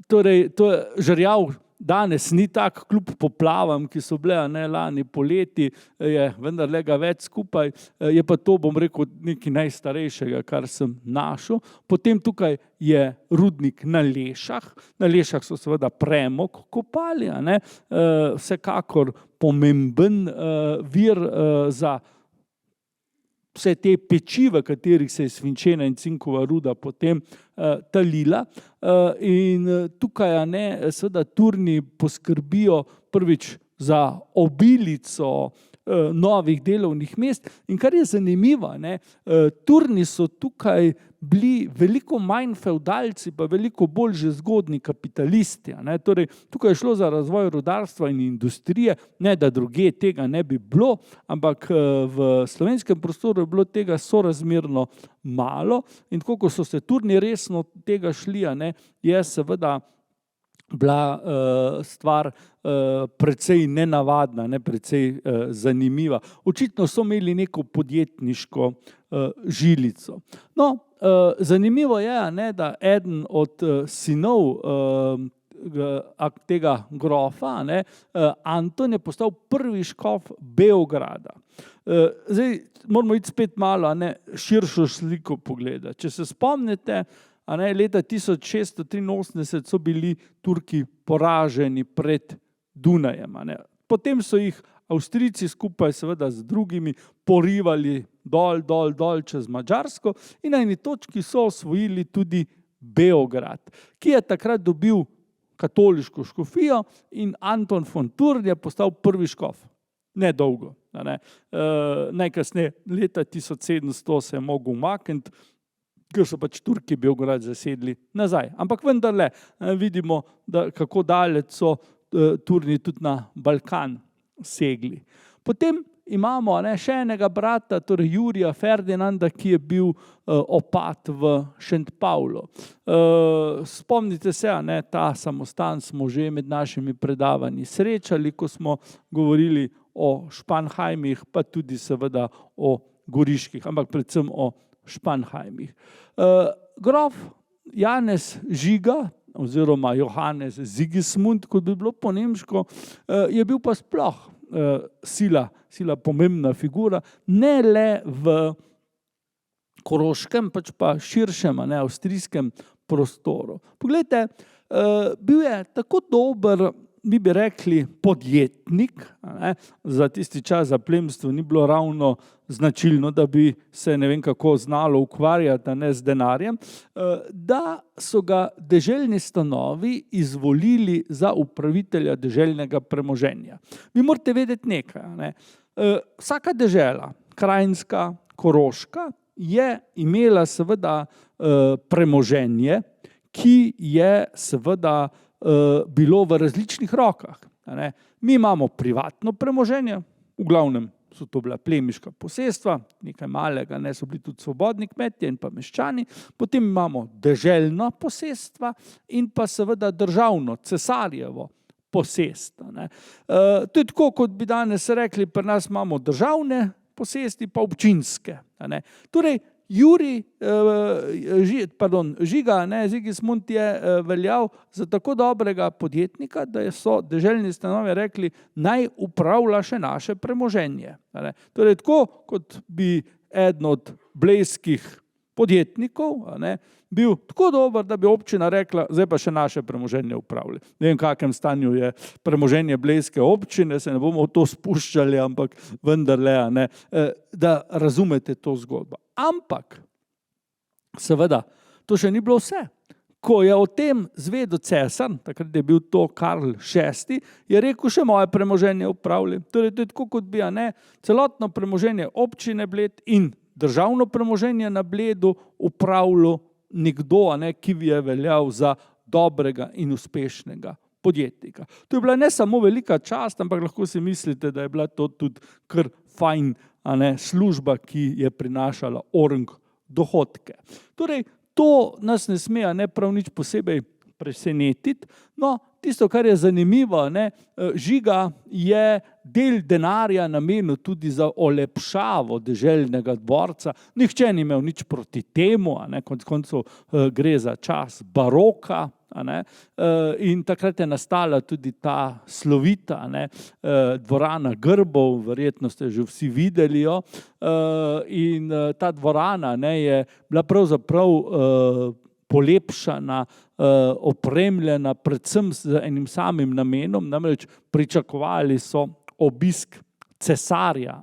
torej to je Žerjav. Danes ni tak, kljub poplavam, ki so bile, ne, lani poleti, je vendarle ga več skupaj, je pa to, bom rekel, nekaj najstarejšega, kar sem našel. Potem tukaj je rudnik na Lešah. Na Lešah so seveda premog kopali, ne, vsekakor pomemben vir za vse te peči, v katerih se je svinčena in cinkova ruda potem talila. In tukaj, ne, seveda Turni poskrbijo prvič za obilico novih delovnih mest. In kar je zanimivo, ne, Turni so tukaj bili veliko manj fevdalci, pa veliko bolj že zgodnji kapitalisti, ne. Torej, tukaj je šlo za razvoj rudarstva in industrije, ne da drugje tega ne bi bilo, ampak v slovenskem prostoru je bilo tega sorazmerno malo in tako, ko so se Turni resno tega šli, ne, je seveda bila stvar precej nenavadna, ne, precej zanimiva. Očitno so imeli neko podjetniško žilico. No, zanimivo je, ne, da eden od sinov tega grofa, ne, Anton je postal prvi škof Beograda. Zdaj moramo iti spet malo, ne, širšo sliko pogledati. Če se spomnite, ne, leta 1683 so bili Turki poraženi pred Dunajem. Ne. Potem so jih Avstrijci skupaj seveda z drugimi porivali dol čez Madžarsko in na eni točki so osvojili tudi Beograd, ki je takrat dobil katoliško škofijo in Anton von Turn je postal prvi škof. Nedolgo. Ne. Najkasneje leta 1700 se je mogel umakniti, ker so pač Turki Beograd zasedli nazaj. Ampak vendarle vidimo, da kako daleč so Turni tudi na Balkan segli. Potem imamo, ne, še enega brata, torej Jurija Ferdinanda, ki je bil opat v Šentpavlu. Spomnite se, ne, ta samostan smo že med našimi predavanji srečali, ko smo govorili o Španhajmih, pa tudi seveda o Goriških, ampak predvsem o Španhajmih. Grof Janez Žiga oziroma Johannes Sigismund, kot bi bilo po nemško, je bil pa sploh sila pomembna figura, ne le v Koroškem, pač pa širšem, ne, avstrijskem prostoru. Poglejte, bil je tako dober, mi bi rekli, podjetnik, ne, za tisti čas za plemstvo ni bilo ravno značilno, da bi se ne vem kako znalo ukvarjati, ne, z denarjem, da so ga deželni stanovi izvolili za upravitelja deželnega premoženja. Vi morate vedeti nekaj, ne, vsaka dežela, krajinska, koroška, je imela seveda premoženje, ki je seveda bilo v različnih rokah. Ne. Mi imamo privatno premoženje, v glavnem so to bila plemiška posestva, nekaj malega, ne, so bili tudi svobodni kmetje in pa meščani, potem imamo deželna posestva in pa seveda državno, cesarjevo posestvo. To je tako, kot bi danes rekli, pri nas imamo državne posesti pa občinske. Ne. Torej, Žiga, Sigismund je veljal za tako dobrega podjetnika, da so deželni stanovi rekli, naj upravlja še naše premoženje. Torej, tako kot bi eden od blejskih podjetnikov bil tako dober, da bi občina rekla, zdaj pa še naše premoženje upravlja. Ne vem, v kakem stanju je premoženje blejske občine, se ne bomo v to spuščali, ampak vendarle, da razumete to zgodbo. Ampak, seveda, to še ni bilo vse. Ko je o tem zvedel cesar, takrat je bil to Karl VI, je rekel, še moje premoženje upravlja. Torej, to je tako, kot bi celotno premoženje občine Bled in državno premoženje na Bledu upravljal nekdo, ki bi je veljal za dobrega in uspešnega podjetnika. To je bila ne samo velika čast, ampak lahko si mislite, da je bila to tudi kar fajn služba, ki je prinašala orang dohodke. Torej, to nas ne sme prav nič posebej presenetiti. No, tisto, kar je zanimivo, Žiga je del denarja namenil tudi za olepšavo deželnega dvorca. Nihče ni imel nič proti temu, konec koncev gre za čas baroka, in takrat je nastala tudi ta slovita dvorana Grbov, verjetno ste že vsi videli jo, in ta dvorana je bila pravzaprav polepšana, opremljena predvsem z enim samim namenom, namreč pričakovali so obisk cesarja.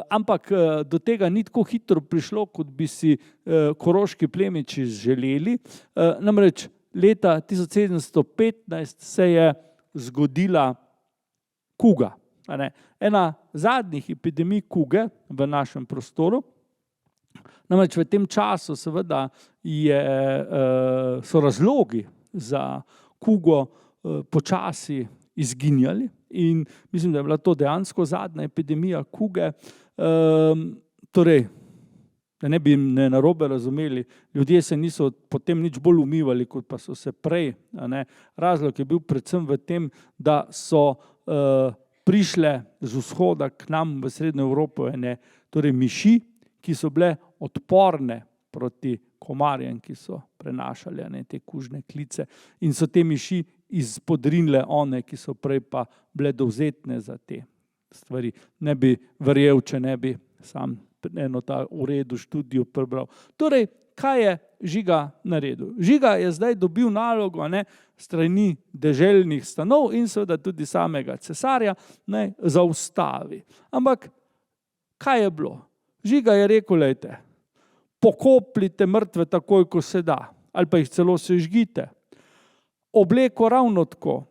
Ampak do tega ni tako hitro prišlo, kot bi si koroški plemiči želeli. Namreč leta 1715 se je zgodila kuga. Ena zadnjih epidemij kuge v našem prostoru. Namreč v tem času seveda so razlogi za kugo počasi izginjali in mislim, da je bila to dejansko zadnja epidemija kuge. Torej, da ne bi me narobe razumeli, ljudje se niso potem nič bolj umivali, kot pa so se prej. Razlog je bil predvsem v tem, da so prišle z vzhoda k nam v Srednjo Evropo torej miši, ki so bile odporne proti komarjem, ki so prenašali te kužne klice in so te miši izpodrinile one, ki so prej pa bile dovzetne za te stvari. Ne bi verjel, če ne bi sam eno ta v redu študijo prebral. Torej, kaj je Žiga naredil? Žiga je zdaj dobil nalogo strani deželnih stanov in seveda tudi samega cesarja, zaustavi. Ampak, kaj je bilo? Žiga je rekel, lejte, pokopljite mrtve takoj, ko se da, ali pa jih celo sežgite. Obleko ravno tako,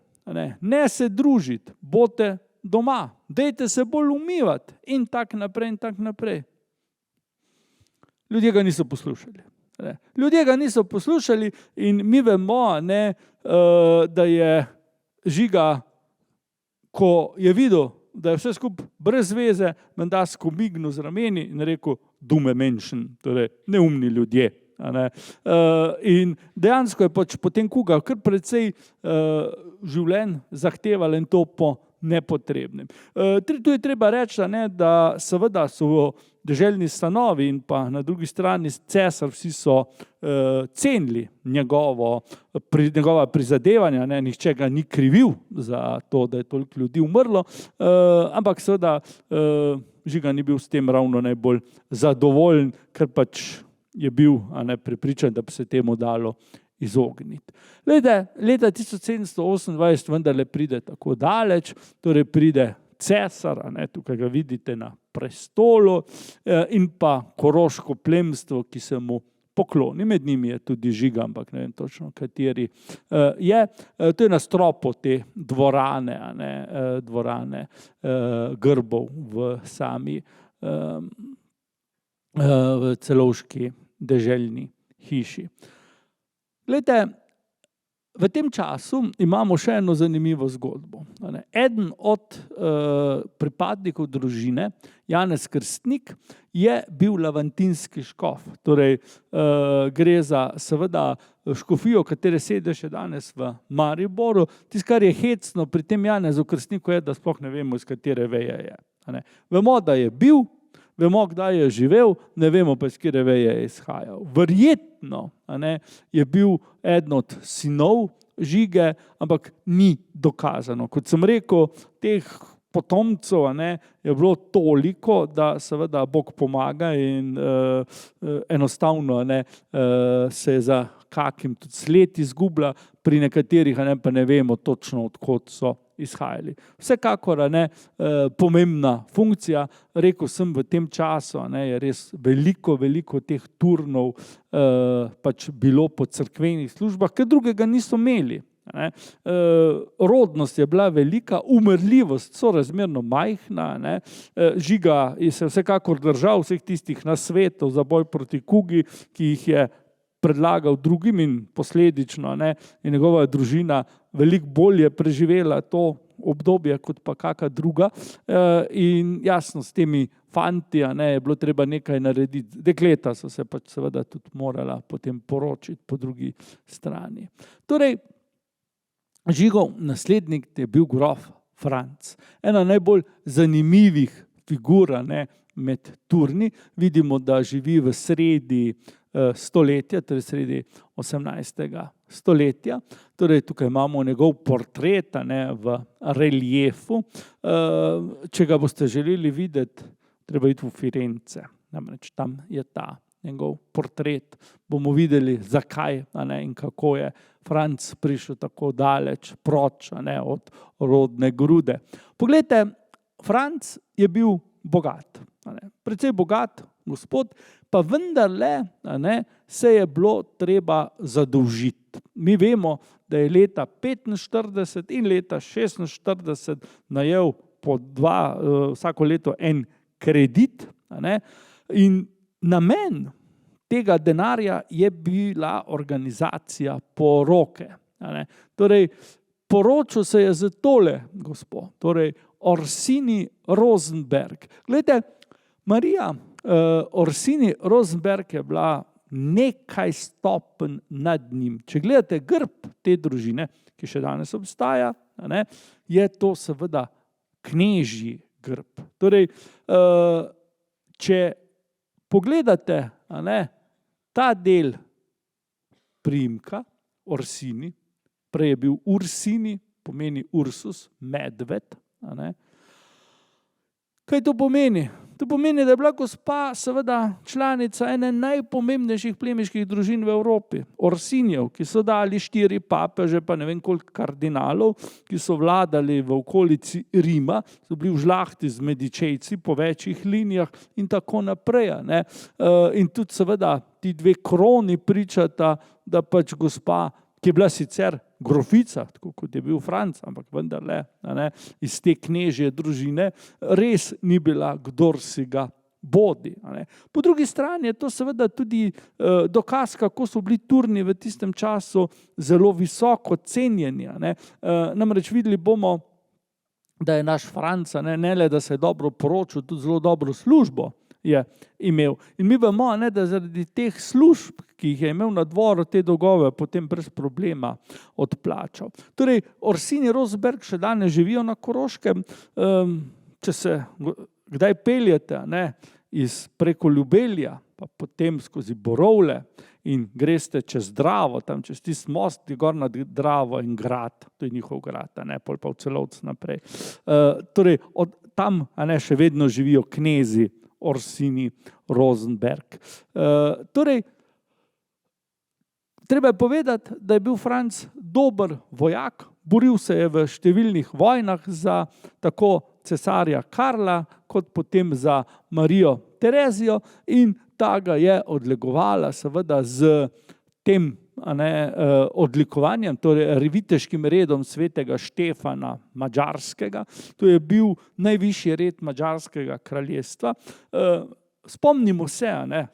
ne se družiti, bodite doma, dajte se bolj umivati in tak naprej in tak naprej. Ljudje ga niso poslušali. Ljudje ga niso poslušali in mi vemo, da je Žiga, ko je videl, da je vse skupaj brez veze, menda skomignil z rameni in rekel, dumme Menschen, torej neumni ljudje. In dejansko je potem kuga kar precej življenj zahtevala in to po nepotrebnem. Tu je treba reči, da seveda so deželni stanovi in pa na drugi strani cesar, vsi so cenili njegova prizadevanja, nihče ga ni krivil za to, da je toliko ljudi umrlo, ampak seveda Žiga ni bil s tem ravno najbolj zadovoljen, ker pač je bil prepričan, da bi se temu dalo izogniti. Leta 1728 vendarle pride tako daleč, torej pride cesar, tukaj ga vidite na prestolu, in pa koroško plemstvo, ki se mu pokloni. Med njimi je tudi Žiga, ampak ne vem točno, kateri je. To je na stropu te dvorane, dvorane Grbov v sami v Celovški deželni hiši. Glejte, v tem času imamo še eno zanimivo zgodbo. Eden od pripadnikov družine, Janez Krstnik, je bil lavantinski škof. Torej, gre za seveda škofijo, katere sedež je danes v Mariboru. Tisto, kar je hecno pri tem Janezu Krstniku, je, da sploh ne vemo, iz katere veje je. Vemo, da je bil, Vemo, kdaj je živel, ne vemo pa, iz katere veje je izhajal. Verjetno je bil eden od sinov Žige, ampak ni dokazano. Kot sem rekel, teh potomcev je bilo toliko, da seveda Bog pomaga in enostavno se je za kakim tudi sled izgublja, pri nekaterih pa ne vemo točno, odkot so izhajali. Vsekakor pomembna funkcija, rekel sem, v tem času je res veliko teh turnov pač bilo po cerkvenih službah, ker drugega niso imeli. Rodnost je bila velika, umrljivost sorazmerno majhna. Žiga je se vsekakor držal vseh tistih nasvetov za boj proti kugi, ki jih je predlagal drugim in posledično je njegova družina veliko bolje preživela to obdobje kot pa kakšna druga. In jasno, s temi fanti je bilo treba nekaj narediti. Dekleta so se pač seveda tudi morala potem poročiti po drugi strani. Torej, Žigov naslednik je bil grof Franc. Ena najbolj zanimivih figur med turni. Vidimo, da živi v sredi stoletja, torej sredi 18. stoletja. Torej, tukaj imamo njegov portret v reliefu. Če ga boste želeli videti, treba iti v Firence. Namreč tam je ta njegov portret. Bomo videli, zakaj in kako je Franc prišel tako daleč proč od rodne grude. Poglejte, Franc je bil bogat. Precej bogat gospod, pa vendarle se je bilo treba zadolžiti. Mi vemo, da je leta 45 in leta 46 najel po vsako leto en kredit. In namen tega denarja je bila organizacija poroke. Torej, poročil se je z tole gospod, torej Orsini Rosenberg. Glejte, Marija Orsini Rosenberg je bila nekaj stopenj nad njim. Če gledate grb te družine, ki še danes obstaja, je to seveda knežji grb. Torej, če pogledate ta del priimka Orsini, prej je bil Ursini, pomeni Ursus, medved. Kaj to pomeni? To pomeni, da je bila gospa seveda članica ene najpomembnejših plemiških družin v Evropi. Orsinjev, ki so dali 4 papeže, pa ne vem koliko kardinalov, ki so vladali v okolici Rima, so bili v žlahti z Medičejci po večjih linijah in tako naprej. In tudi seveda ti dve kroni pričata, da pač gospa, ki je bila sicer grofica, tako kot je bil Franc, ampak vendarle iz te knežje družine, res ni bila kdor si ga bodi. Po drugi strani je to seveda tudi dokaz, kako so bili turni v tistem času zelo visoko cenjeni. Namreč videli bomo, da je naš Franc, ne le, da se je dobro poročil, tudi zelo dobro službo je imel. In mi vemo, da zaradi teh služb, ki jih je imel na dvoru, te dolgove potem brez problema odplačal. Torej, Orsini Rosenberg še danes živijo na Koroškem. Če se kdaj peljete preko Ljubelja, pa potem skozi Borovle in greste čez Dravo, tam čez tisti most, gor nad Dravo in grad, to je njihov grad, pol pa v Celovec naprej. Torej, od tam še vedno živijo knezi Orsini Rosenberg. Torej, treba je povedati, da je bil Franc dober vojak, boril se je v številnih vojnah za tako cesarja Karla, kot potem za Marijo Terezijo in ta ga je odlegovala seveda z tem odlikovanjem, torej viteškim redom svetega Štefana Madžarskega. To je bil najvišji red Madžarskega kraljestva. Spomnimo se,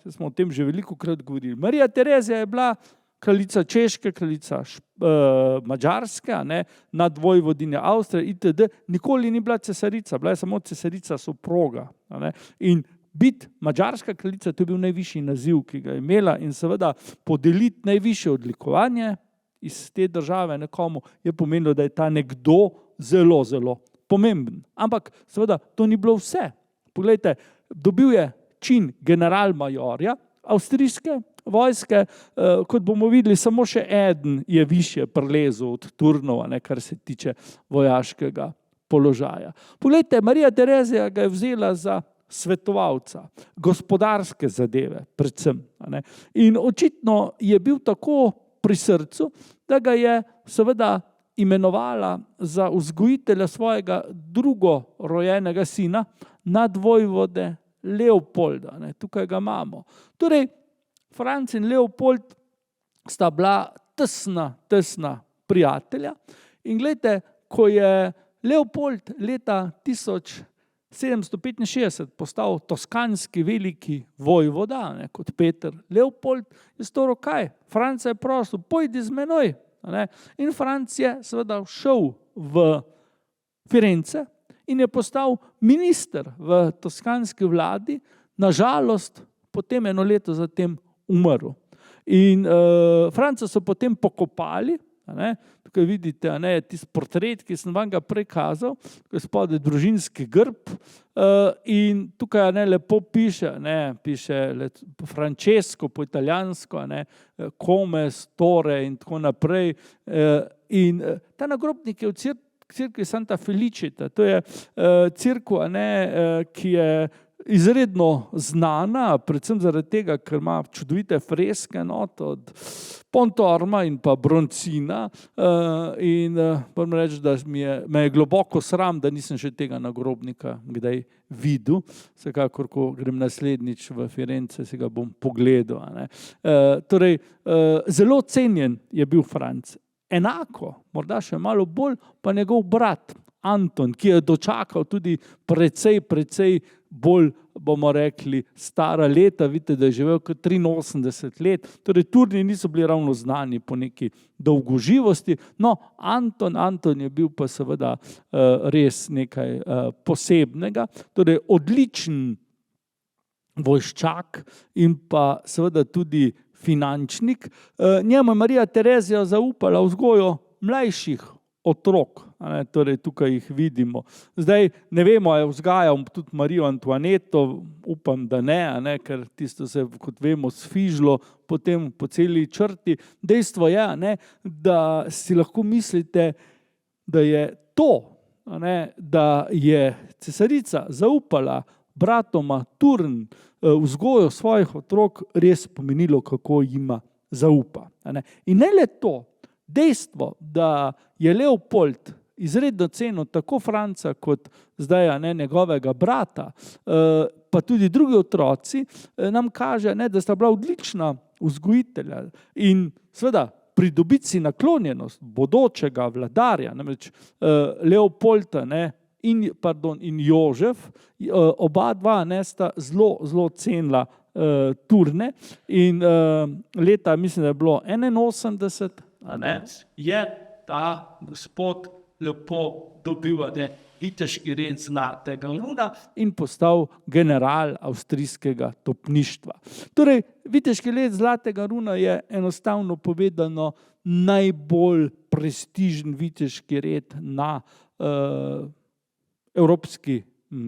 smo o tem že velikokrat govorili. Marija Terezija je bila kraljica Češke, kraljica Madžarske, nadvojvodinja Avstrije itd. Nikoli ni bila cesarica, bila je samo cesarica soproga. In biti madžarska kraljica, to je bil najvišji naziv, ki ga je imela, in seveda podeliti najvišje odlikovanje iz te države nekomu je pomenilo, da je ta nekdo zelo, zelo pomemben. Ampak seveda to ni bilo vse. Poglejte, dobil je čin generalmajorja avstrijske vojske, kot bomo videli, samo še eden je višje prelezel od Turnov, kar se tiče vojaškega položaja. Poglejte, Marija Terezija ga je vzela za svetovalca, gospodarske zadeve predvsem. In očitno je bil tako pri srcu, da ga je seveda imenovala za vzgojitelja svojega drugorojenega sina, nadvojvode Leopolda. Tukaj ga imamo. Torej, Franc in Leopold sta bila tesna prijatelja in gledajte, ko je Leopold leta 1765 postal toskanski veliki vojvoda, kot Peter Leopold, je storil kaj? Franca je prosil, pojdi z menoj. In Franc je seveda šel v Firence in je postal minister v toskanski vladi, nažalost potem eno leto zatem umrl. In Franca so potem pokopali, tukaj vidite tisti portret, ki sem vam ga prej kazal, tukaj spodaj družinski grb in tukaj lepo piše Francesco po italijansko, come, store in tako naprej. In ta nagrobnik je v cerkvi Santa Felicita, to je cerkev, ki je izredno znana, predvsem zaradi tega, ker ima čudovite freske od Pontorma in pa Broncina in moram reči, da me je globoko sram, da nisem še tega nagrobnika kdaj videl. Vsekakor, ko grem naslednjič v Firence, si ga bom pogledal. Torej, zelo cenjen je bil Franc. Enako, morda še malo bolj, pa njegov brat Anton, ki je dočakal tudi precej bolj, bomo rekli, stara leta. Vidite, da je živel kot 83 let. Torej, Turni niso bili ravno znani po neki dolgoživosti. No, Anton je bil pa seveda res nekaj posebnega. Torej, odličen vojščak in pa seveda tudi finančnik. Njemu je Marija Terezija zaupala vzgojo mlajših otrok. Torej, tukaj jih vidimo. Zdaj ne vemo, je vzgajal tudi Marijo Antoaneto, upam, da ne, ker tisto se, kot vemo, sfižilo potem po celi črti. Dejstvo je, da si lahko mislite, da je to, da je cesarica zaupala bratoma Turn vzgojo svojih otrok, res pomenilo, kako jima zaupa. In ne le to, dejstvo, da je Leopold izredno cenil tako Franca kot zdaj njegovega brata, pa tudi drugi otroci, nam kaže, da sta bila odlična vzgojitelja in seveda pridobiti si naklonjenost bodočega vladarja, namreč Leopold in Jožef, oba dva sta zelo cenila Turne in leta, mislim, da je bilo 81, je ta gospod lepo dobil viteški red Zlatega runa in postal general avstrijskega topništva. Torej, viteški red Zlatega runa je enostavno povedano najbolj prestižen viteški red na evropski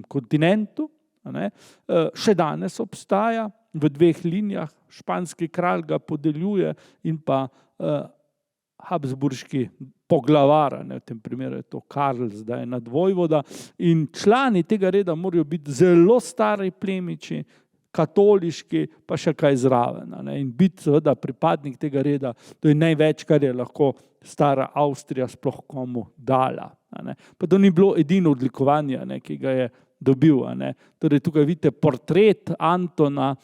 kontinentu. Še danes obstaja v 2 linijah, španski kralj ga podeljuje in pa habsburški poglavar, v tem primeru je to Karl, zdaj nadvojvoda, in člani tega reda morajo biti zelo stari plemiči, katoliški, pa še kaj zraven. In biti seveda pripadnik tega reda, to je največ, kar je lahko stara Avstrija sploh komu dala. Pa to ni bilo edino odlikovanje, ki ga je dobil. Torej, tukaj vidite portret Antona,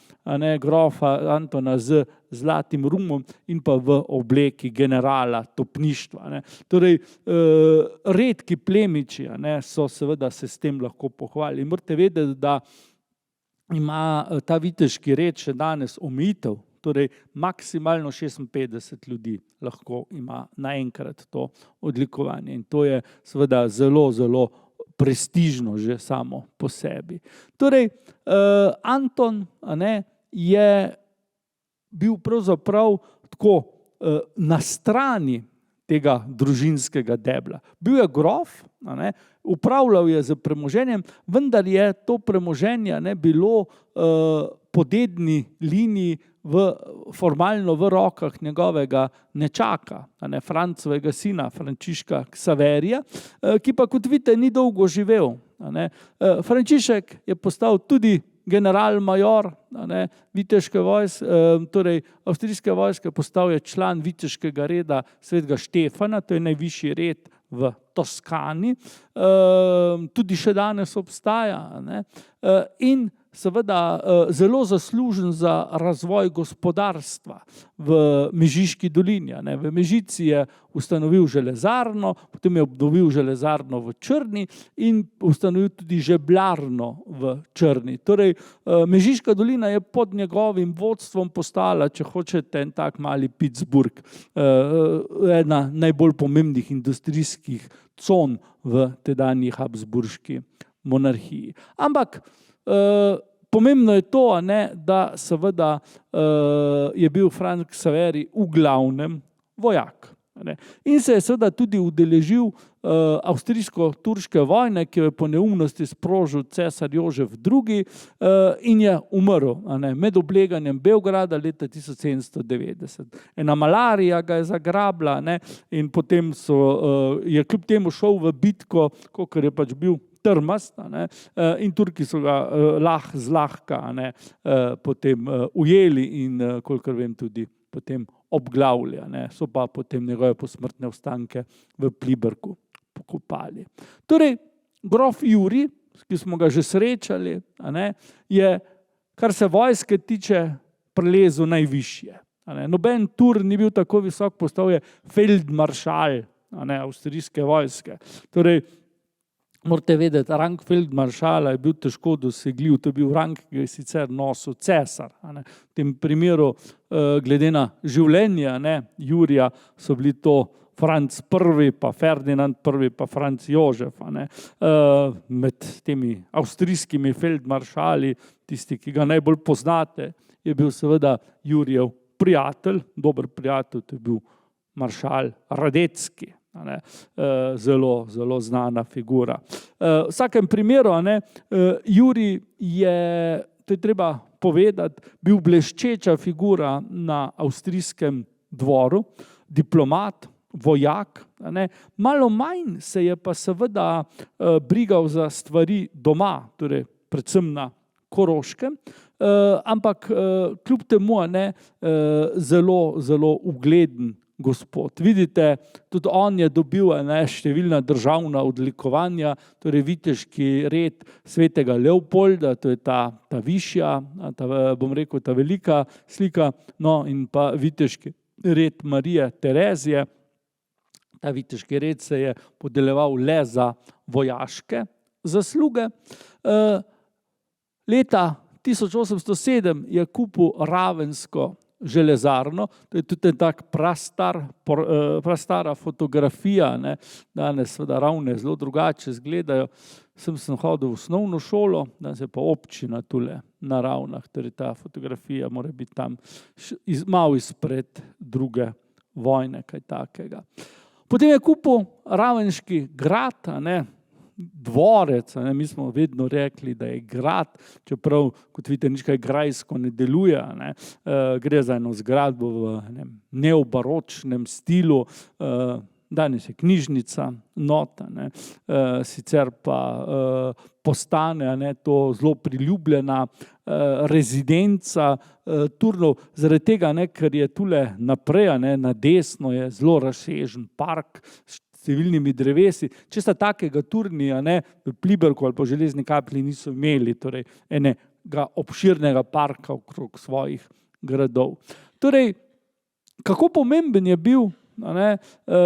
grofa Antona z zlatim rumom in pa v obleki generala topništva. Torej, redki plemiči so seveda se s tem lahko pohvalili. Morate vedeti, da ima ta viteški red še danes omejitev, torej maksimalno 56 ljudi lahko ima naenkrat to odlikovanje in to je seveda zelo prestižno že samo po sebi. Torej, Anton je bil pravzaprav tako na strani tega družinskega debla. Bil je grof, upravljal je z premoženjem, vendar je to premoženje bilo po dedni liniji formalno v rokah njegovega nečaka, Francovega sina, Frančiška Ksaverija, ki pa, kot vidite, ni dolgo živel. Frančišek je postal tudi general-major viteške vojske, torej avstrijske vojske, postal je član viteškega reda svetega Štefana, to je najvišji red v Toskani, tudi še danes obstaja, in seveda zelo zaslužen za razvoj gospodarstva v Mežiški dolini. V Mežici je ustanovil železarno, potem je obnovil železarno v Črni in ustanovil tudi žeblarno v Črni. Torej, Mežiška dolina je pod njegovim vodstvom postala, če hočete, en tak mali Pittsburgh, ena najbolj pomembnih industrijskih con v tedanji Habsburški monarhiji. Ampak pomembno je to, da seveda je bil Franc Ksaverij v glavnem vojak. In se je seveda tudi udeležil avstrijsko-turške vojne, ki jo je po neumnosti sprožil cesar Jožef II. In je umrl med obleganjem Beograda leta 1790. Ena malarija ga je zagrabila, in potem je kljub temu šel v bitko, kakor je pač bil trmast, in Turki so ga zlahka potem ujeli in, kolikor vem, tudi potem obglavili. So pa potem njegove posmrtne ostanke v Pliberku pokopali. Torej, grof Jurij, ki smo ga že srečali, je, kar se vojske tiče, prelezel najvišje. Noben Tur ni bil tako visok, postal je feldmaršal avstrijske vojske. Torej, morate vedeti, rang feldmaršala je bil težko dosegljiv, to je bil rang, ki ga je sicer nosil cesar. V tem primeru, glede na življenje Jurija, so bili to Franc I, pa Ferdinand I, pa Franc Jožef. Med temi avstrijskimi feldmaršali, tisti, ki ga najbolj poznate, je bil seveda Jurijev prijatelj, dober prijatelj, to je bil maršal Radecki. Zelo, zelo znana figura. V vsakem primeru, Jurij je, to je treba povedati, bil bleščeča figura na avstrijskem dvoru, diplomat, vojak. Malo manj se je pa seveda brigal za stvari doma, torej predvsem na Koroškem, ampak kljub temu zelo, zelo ugleden gospod. Vidite, tudi on je dobil številna državna odlikovanja, torej viteški red svetega Leopolda, to je ta višja, bom rekel, ta velika slika, no in pa viteški red Marije Terezije. Ta viteški red se je podeljeval le za vojaške zasluge. Leta 1807 je kupil ravensko železarno, to je tudi tak prastara fotografija, danes seveda ravne zelo drugače izgledajo. Sem hodil v osnovno šolo, danes je pa občina tule na Ravnah, torej ta fotografija mora biti tam malo izpred druge vojne, kaj takega. Potem je kupil Ravenški grad, dvorec, mi smo vedno rekli, da je grad, čeprav, kot vidite, nič kaj grajsko ne deluje, gre za eno zgradbo v neobaročnem stilu, danes je knjižnica, nota, sicer pa postane to zelo priljubljena rezidenca Turnov, zaradi tega, ker je tule naprej, na desno je zelo razsežen park s številnimi drevesi. Če sta takega Turni, v Pliberku ali pa Železni Kapli niso imeli, torej enega obširnega parka okrog svojih gradov. Torej, kako pomemben je bil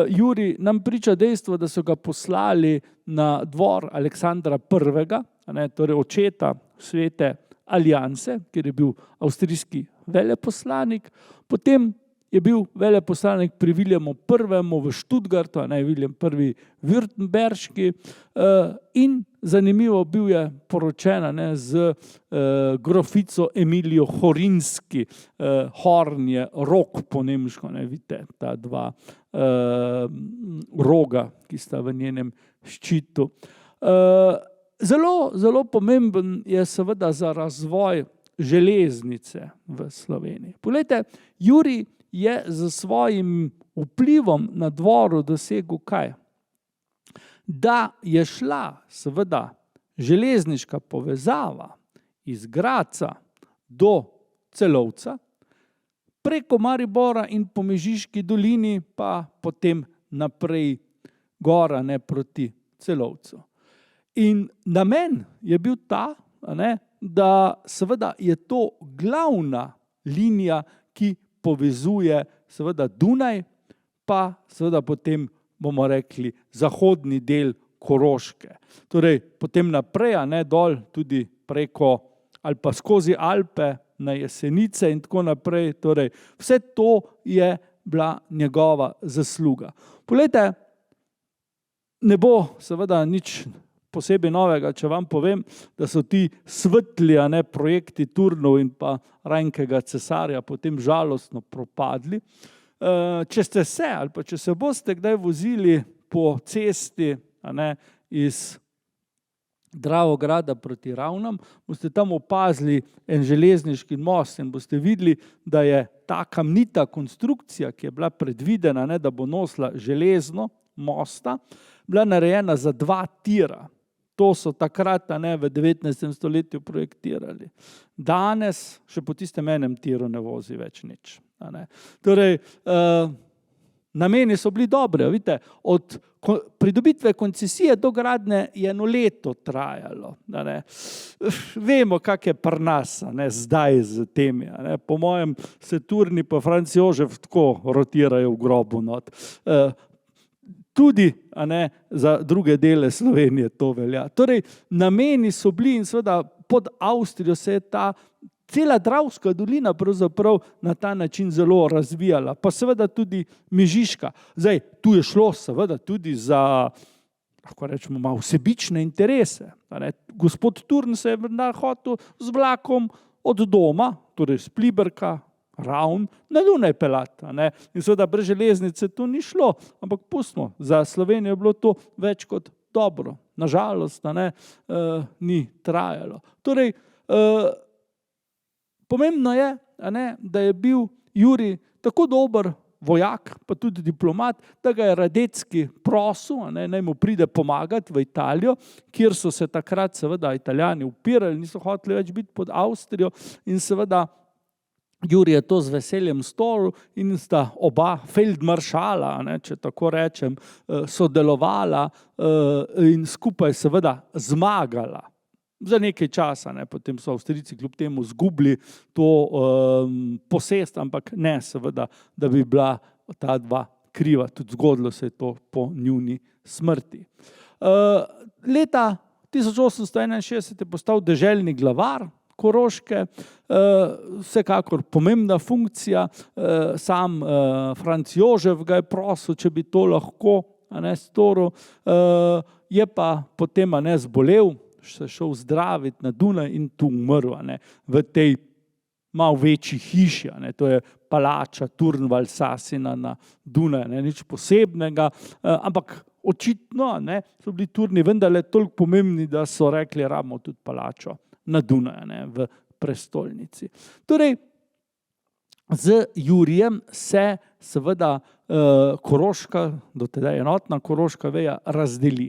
Jurij, nam priča dejstvo, da so ga poslali na dvor Aleksandra I, torej očeta Svete alianse, kjer je bil avstrijski veleposlanik, potem je bil veleposlanik pri Viljemu I v Študgartu, Viljem I Württemberški, in zanimivo, bil je poročen z grofico Emilijo Horinski, Horn je rog po nemško, vidite, ta dva roga, ki sta v njenem ščitu. Zelo pomemben je seveda za razvoj železnice v Sloveniji. Poglejte, Jurij je z svojim vplivom na dvoru dosegel kaj? Da je šla seveda železniška povezava iz Gradca do Celovca, preko Maribora in po Mežiški dolini, pa potem naprej gora proti Celovcu. In namen je bil ta, da seveda je to glavna linija, ki povezuje seveda Dunaj, pa seveda potem bomo rekli zahodni del Koroške. Torej potem naprej, dol tudi preko ali pa skozi Alpe na Jesenice in tako naprej. Torej vse to je bila njegova zasluga. Poglejte, ne bo seveda nič posebej novega, če vam povem, da so ti svetli projekti Turnov in pa Rajnkega cesarja potem žalostno propadli. Če ste se ali pa če se boste kdaj vozili po cesti iz Dravograda proti Ravnam, boste tam opazili en železniški most in boste videli, da je ta kamnita konstrukcija, ki je bila predvidena, da bo nosila železno mosta, bila narejena za 2 tira. To so takrat v 19. stoletju projektirali. Danes še po tistem enem tiru ne vozi več nič. Torej, nameni so bili dobri. Vidite, od pridobitve koncesije do gradnje je 1 leto trajalo. Vemo, kak je pri nas zdaj z temi. Po mojem se Turni pa Franc Jožef tako rotirajo v grobu. Tudi za druge dele Slovenije to velja. Torej, nameni so bili in seveda pod Avstrijo se je ta cela Dravska dolina pravzaprav na ta način zelo razvijala, pa seveda tudi Mežiška. Zdaj, tu je šlo seveda tudi za, lahko rečemo, malo vsebične interese. Gospod Turn se je hotel z vlakom od doma, torej z Pliberka, Ravn, na Dunaj peljati. In seveda brez železnice to ni šlo, ampak pustimo, za Slovenijo je bilo to več kot dobro. Nažalost, ni trajalo. Torej, pomembno je, da je bil Jurij tako dober vojak, pa tudi diplomat, da ga je Radecki prosil, naj mu pride pomagati v Italijo, kjer so se takrat seveda Italijani upirali, niso hoteli več biti pod Avstrijo in seveda Jurij je to z veseljem storil in sta oba feldmaršala, če tako rečem, sodelovala in skupaj seveda zmagala. Za nekaj časa, potem so Avstrijci kljub temu izgubili to posest, ampak ne seveda, da bi bila ta dva kriva, tudi zgodilo se je to po njuni smrti. Leta 1861 je postal deželni glavar Koroške, vsekakor pomembna funkcija, sam Franc Jožef ga je prosil, če bi to lahko storil, je pa potem zbolel, se šel zdraviti na Dunaj in tu umrl v tej malo večji hiši, to je palača Turnwald Sasina na Dunaj, nič posebnega, ampak očitno so bili Turni vendarle toliko pomembni, da so rekli, rabimo tudi palačo na Dunaj, v prestolnici. Torej, z Jurijem se seveda Koroška, do tedaj enotna Koroška veja, razdeli.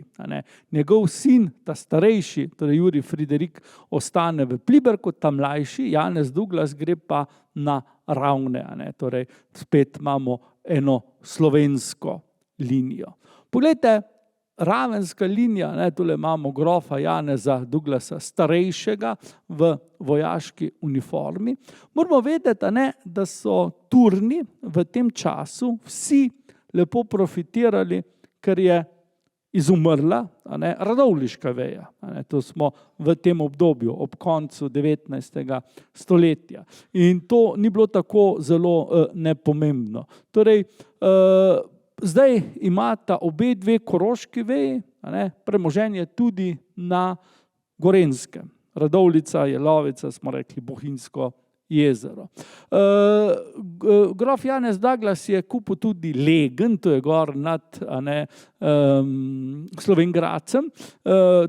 Njegov sin, ta starejši, torej Jurij Friderik, ostane v Pliberku, ta mlajši, Janez Douglas, gre pa na Ravne. Torej, spet imamo eno slovensko linijo. Poglejte, Ravenska linija, tule imamo grofa Janeza Douglasa starejšega v vojaški uniformi. Moramo vedeti, da so Turni v tem času vsi lepo profitirali, ker je izumrla radovljiška veja. To smo v tem obdobju, ob koncu 19. stoletja. In to ni bilo tako zelo nepomembno. Torej, Zdaj imata obe dve koroški veji, premoženje tudi na Gorenjskem. Radovljica, Jelovica, smo rekli Bohinjsko jezero. Grof Janez Douglas je kupil tudi Legen, to je gor nad Slovenj Gradcem.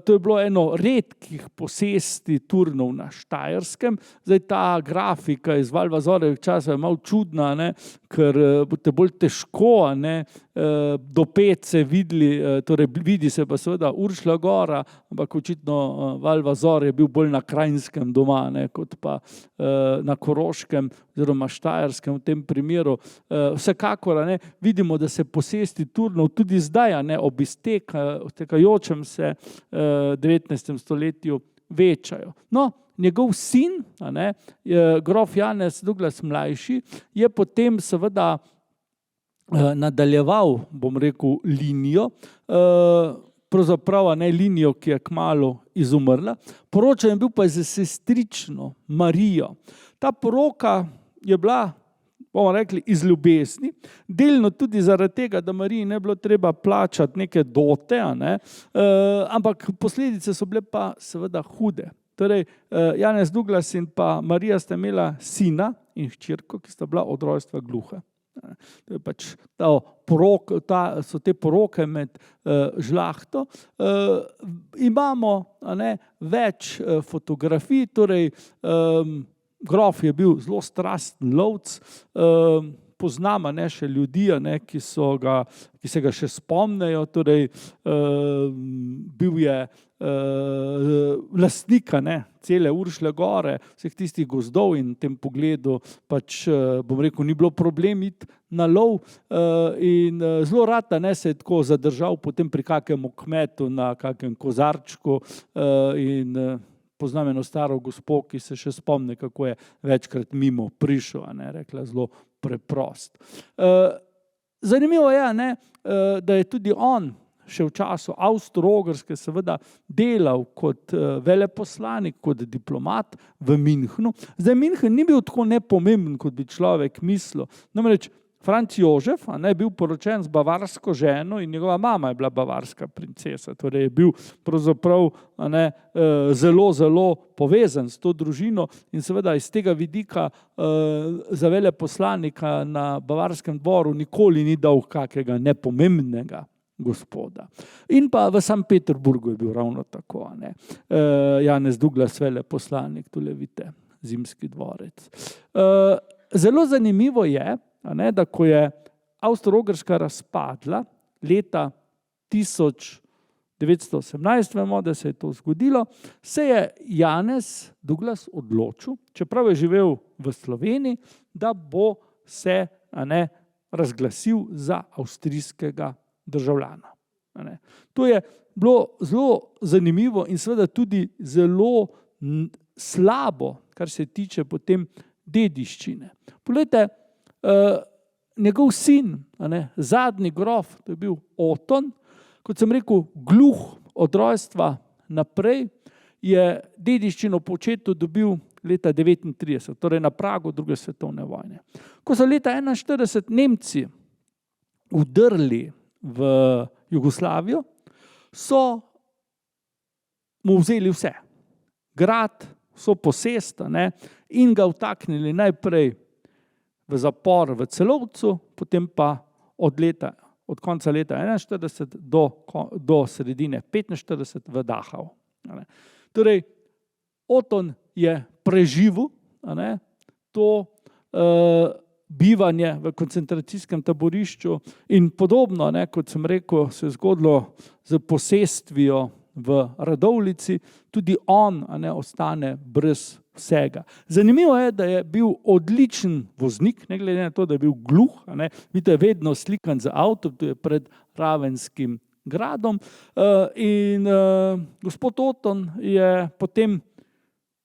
To je bilo eno redkih posesti Turnov na Štajerskem. Zdaj ta grafika iz Valvazorjevih časov je malo čudna, ker boste bolj težko do Pece videli, torej vidi se pa seveda Uršlja gora, ampak očitno Valvazor je bil bolj na Krajnskem doma, kot pa na Koroškem oziroma Štajerskem v tem primeru. Vsekakor vidimo, da se posesti Turnov tudi zdaj ob iztekajočem se 19. stoletju večajo. No, njegov sin, grof Janez Douglas mlajši, je potem seveda nadaljeval, bom rekel, linijo, pravzaprav linijo, ki je kmalu izumrla. Poročen je bil pa z sestrično Marijo. Ta poroka je bila, bomo rekli, iz ljubezni, delno tudi zaradi tega, da Mariji ne bilo treba plačati neke dote, ampak posledice so bile pa seveda hude. Torej, Janez Douglas in pa Marija sta imela sina in hčerko, ki sta bila od rojstva gluha. To je pač so te poroke med žlahto. Imamo več fotografij, torej grof je bil zelo strasten lovec, poznamo še ljudi, ki se ga še spomnejo, torej bil je lastnik cele Uršlje gore, vseh tistih gozdov in v tem pogledu pač, bom rekel, ni bilo problem iti na lov in zelo rad se je tako zadržal potem pri kakem kmetu na kakem kozarčku in poznam eno staro gospo, ki se še spomne, kako je večkrat mimo prišel, rekla zelo preprost. Zanimivo je, da je tudi on še v času Avstro-Ogrske seveda delal kot veleposlanik, kot diplomat v Münchnu. Zdaj München ni bil tako nepomemben, kot bi človek mislil. Namreč Franc Jožef je bil poročen z bavarsko ženo in njegova mama je bila bavarska princesa. Torej je bil pravzaprav zelo, zelo povezan s to družino in seveda iz tega vidika za veleposlanika na bavarskem dvoru nikoli ni dal kakega nepomembnega gospoda. In pa v Sankt Peterburgu je bil ravno tako. Janez Douglas veleposlanik, tule vidite, Zimski dvorec. Zelo zanimivo je, da ko je Avstro-Ogrska razpadla leta 1918, vemo, da se je to zgodilo, se je Janez Douglas odločil, čeprav je živel v Sloveniji, da bo se razglasil za avstrijskega državljana. To je bilo zelo zanimivo in seveda tudi zelo slabo, kar se tiče potem dediščine. Poglejte, njegov sin, zadnji grof, to je bil Oton, kot sem rekel, gluh od rojstva naprej, je dediščino po očetu dobil leta 1939, torej na pragu druge svetovne vojne. Ko so leta 1941 Nemci vdrli v Jugoslavijo, so mu vzeli vse. Grad, vso posest, in ga vtaknili najprej v zapor v Celovcu, potem pa od konca leta 1941 do sredine 1945 v Dachau. Torej, Oton je preživel to bivanje v koncentracijskem taborišču in podobno, kot sem rekel, se je zgodilo z posestvijo v Radovljici, tudi on ostane brez vsega. Zanimivo je, da je bil odličen voznik, ne glede na to, da je bil gluh, vidite, vedno slikan z avtom, to je pred Ravenskim gradom in gospod Oton je potem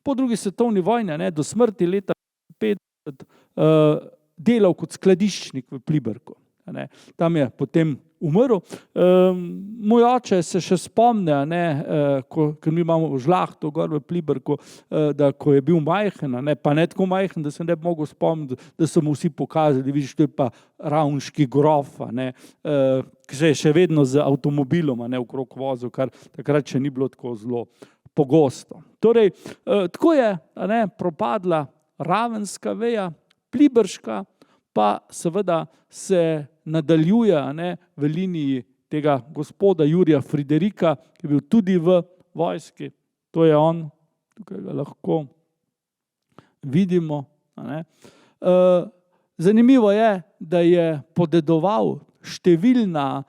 po drugi svetovni vojni do smrti leta 1950 delal kot skladiščnik v Pliberku. Tam je potem umrl. Moj oče se še spomne, ker mi imamo žlahto gor v Pliberku, da ko je bil majhen, pa ne tako majhen, da se ne bi mogel spomniti, da so mu vsi pokazali, vidiš, to je pa ravnški grof, ki se je še vedno z avtomobilom okrog vozil, kar takrat še ni bilo tako zelo pogosto. Torej, tako je propadla ravenska veja, pliberška pa seveda se nadaljuje v liniji tega gospoda Jurija Friderika, ki je bil tudi v vojski. To je on, tukaj ga lahko vidimo. Zanimivo je, da je podedoval številna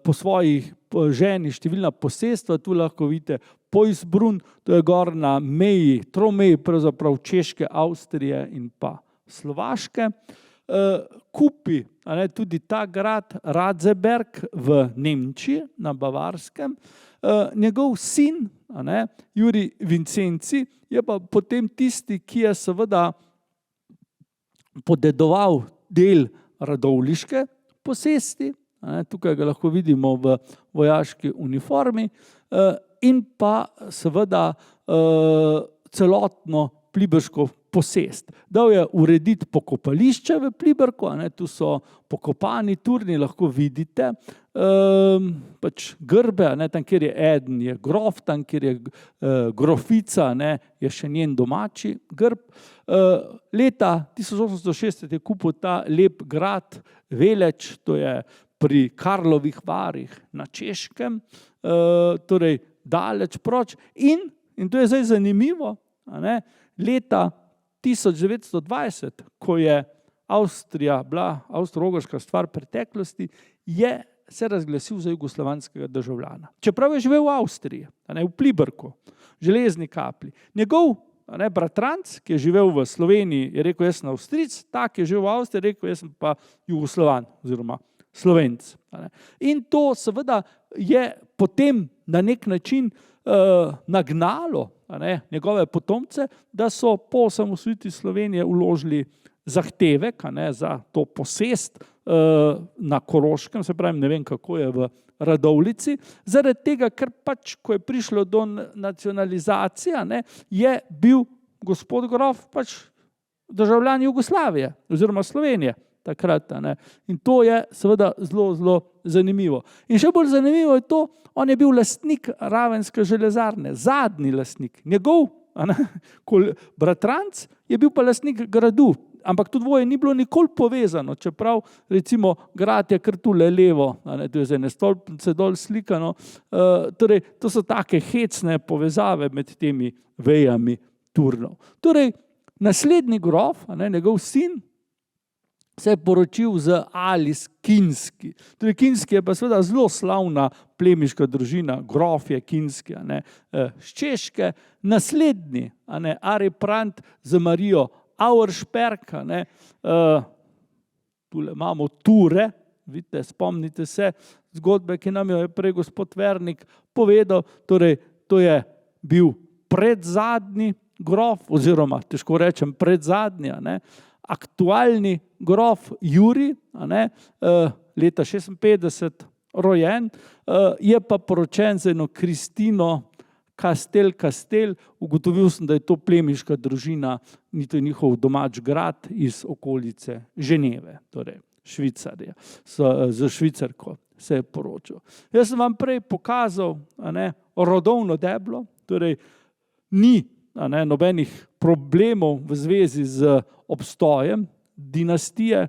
po svojih ženi, številna posestva, tu lahko vidite Poisbrunn, to je gor na meji, tromeji pravzaprav Češke, Avstrije in pa Slovaške. Kupi tudi ta grad Ratzeberg v Nemčiji, na Bavarskem. Njegov sin, Jurij Vincenci, je pa potem tisti, ki je seveda podedoval del radovljiške posesti, tukaj ga lahko vidimo v vojaški uniformi, in pa seveda celotno pliberško posest. Dal je urediti pokopališče v Pliberku, tu so pokopani turni, lahko vidite, pač grbe, tam, kjer je eden, je grof, tam, kjer je grofica, je še njen domači grb. Leta 1860 je kupil ta lep grad Veleč, to je pri Karlovih Varih na Češkem, torej daleč proč. In to je zdaj zanimivo, leta 1920, ko je Avstrija bila avstro-ogrska stvar preteklosti, je se razglasil za jugoslovanskega državljana. Čeprav je živel v Avstriji, v Pliberku, Železni Kapli. Njegov bratranc, ki je živel v Sloveniji, je rekel, jaz sem Avstrijec, tak je živel v Avstriji, je rekel, jaz sem pa Jugoslovan oziroma Slovenc. In to seveda je potem na nek način nagnalo njegove potomce, da so po osamosvojitvi Slovenije vložili zahtevek za to posest na Koroškem, se pravi, ne vem, kako je v Radovljici, zaradi tega, ker pač, ko je prišlo do nacionalizacije, je bil gospod grof pač državljan Jugoslavije oziroma Slovenije takrat. In to je seveda zelo, zelo zanimivo. In še bolj zanimivo je to, on je bil lastnik Ravenske železarne, zadnji lastnik. Njegov bratranc je bil pa lastnik gradu, ampak to dvoje ni bilo nikoli povezano, čeprav recimo grad je kar tule levo, tu je zdaj ene stolpnice dol slikano, torej to so take hecne povezave med temi vejami turnov. Torej, naslednji grof, njegov sin, se je poročil z Alice Kinski. Torej, Kinski je pa seveda zelo slavna plemiška družina, grofje Kinski, z Češke. Naslednji, Ari Prant z Marijo Auersperg, tule imamo Ture, vidite, spomnite se zgodbe, ki nam jo je prej gospod Vernik povedal, torej to je bil predzadnji grof, oziroma težko rečem predzadnji, aktualni grof Jurij, leta 56 rojen, je pa poročen z eno Kristino Kastel. Ugotovil sem, da je to plemiška družina, ni to njihov domač grad iz okolice Ženeve, torej Švicarja, z Švicarko se je poročal. Jaz sem vam prej pokazal rodovno deblo, torej ni nobenih problemov v zvezi z obstojem dinastije.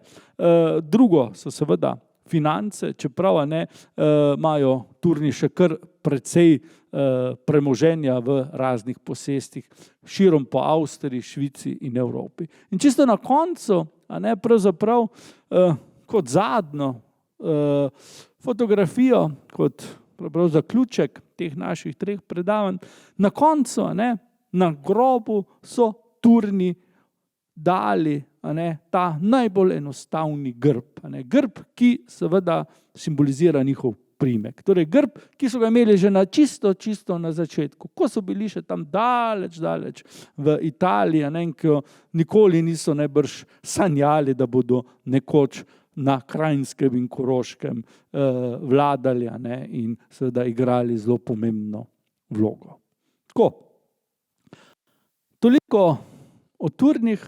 Drugo so seveda finance, čeprav imajo turni še kar precej premoženja v raznih posestih širom po Avstriji, Švici in Evropi. In čisto na koncu, pravzaprav kot zadnjo fotografijo, kot zaključek teh naših 3 predavanj, na koncu, na grobu so turni dali ta najbolj enostavni grb. Grb, ki seveda simbolizira njihov priimek. Torej grb, ki so ga imeli že čisto na začetku, ko so bili še tam daleč v Italiji, ki nikoli niso najbrž sanjali, da bodo nekoč na Krajnskem in Koroškem vladali, ne, in seveda igrali zelo pomembno vlogo. Tako. Toliko o Turnih.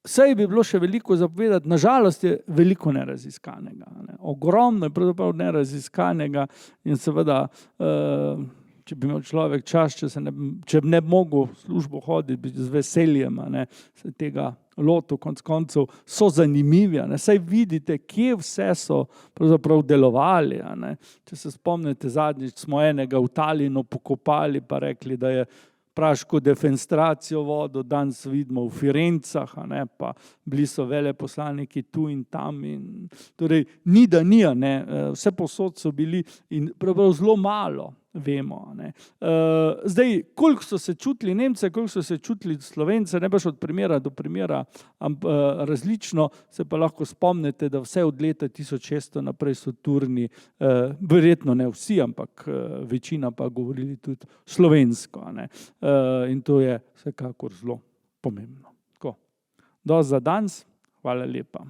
Saj bi bilo še veliko zapovedati, nažalost je veliko neraziskanega. Ne. Ogromno je pravzaprav neraziskanega in seveda, če bi imel človek čas, če ne bi mogel v službo hoditi, bi z veseljem, ne, se tega lotil, konec koncev so zanimivi. Ne. Saj vidite, kje vse so pravzaprav delovali. Ne. Če se spomnite, zadnjič smo enega v Talinu pokopali pa rekli, da je praško defenestracijo vodil, danes vidimo v Firencah, ne, pa bili so veleposlaniki tu in tam. In, torej, ni da ni, ne, vse povsod so bili in pravzaprav zelo malo vemo. Ne. Zdaj, koliko so se čutili Nemce, koliko so se čutili Slovence, ne baš od primera do primera, različno, se pa lahko spomnite, da vse od leta 1600 naprej so Turni, verjetno ne vsi, ampak večina pa govorili tudi slovensko. Ne. In to je vsekakor zelo pomembno. Tako. Do za danes, hvala lepa.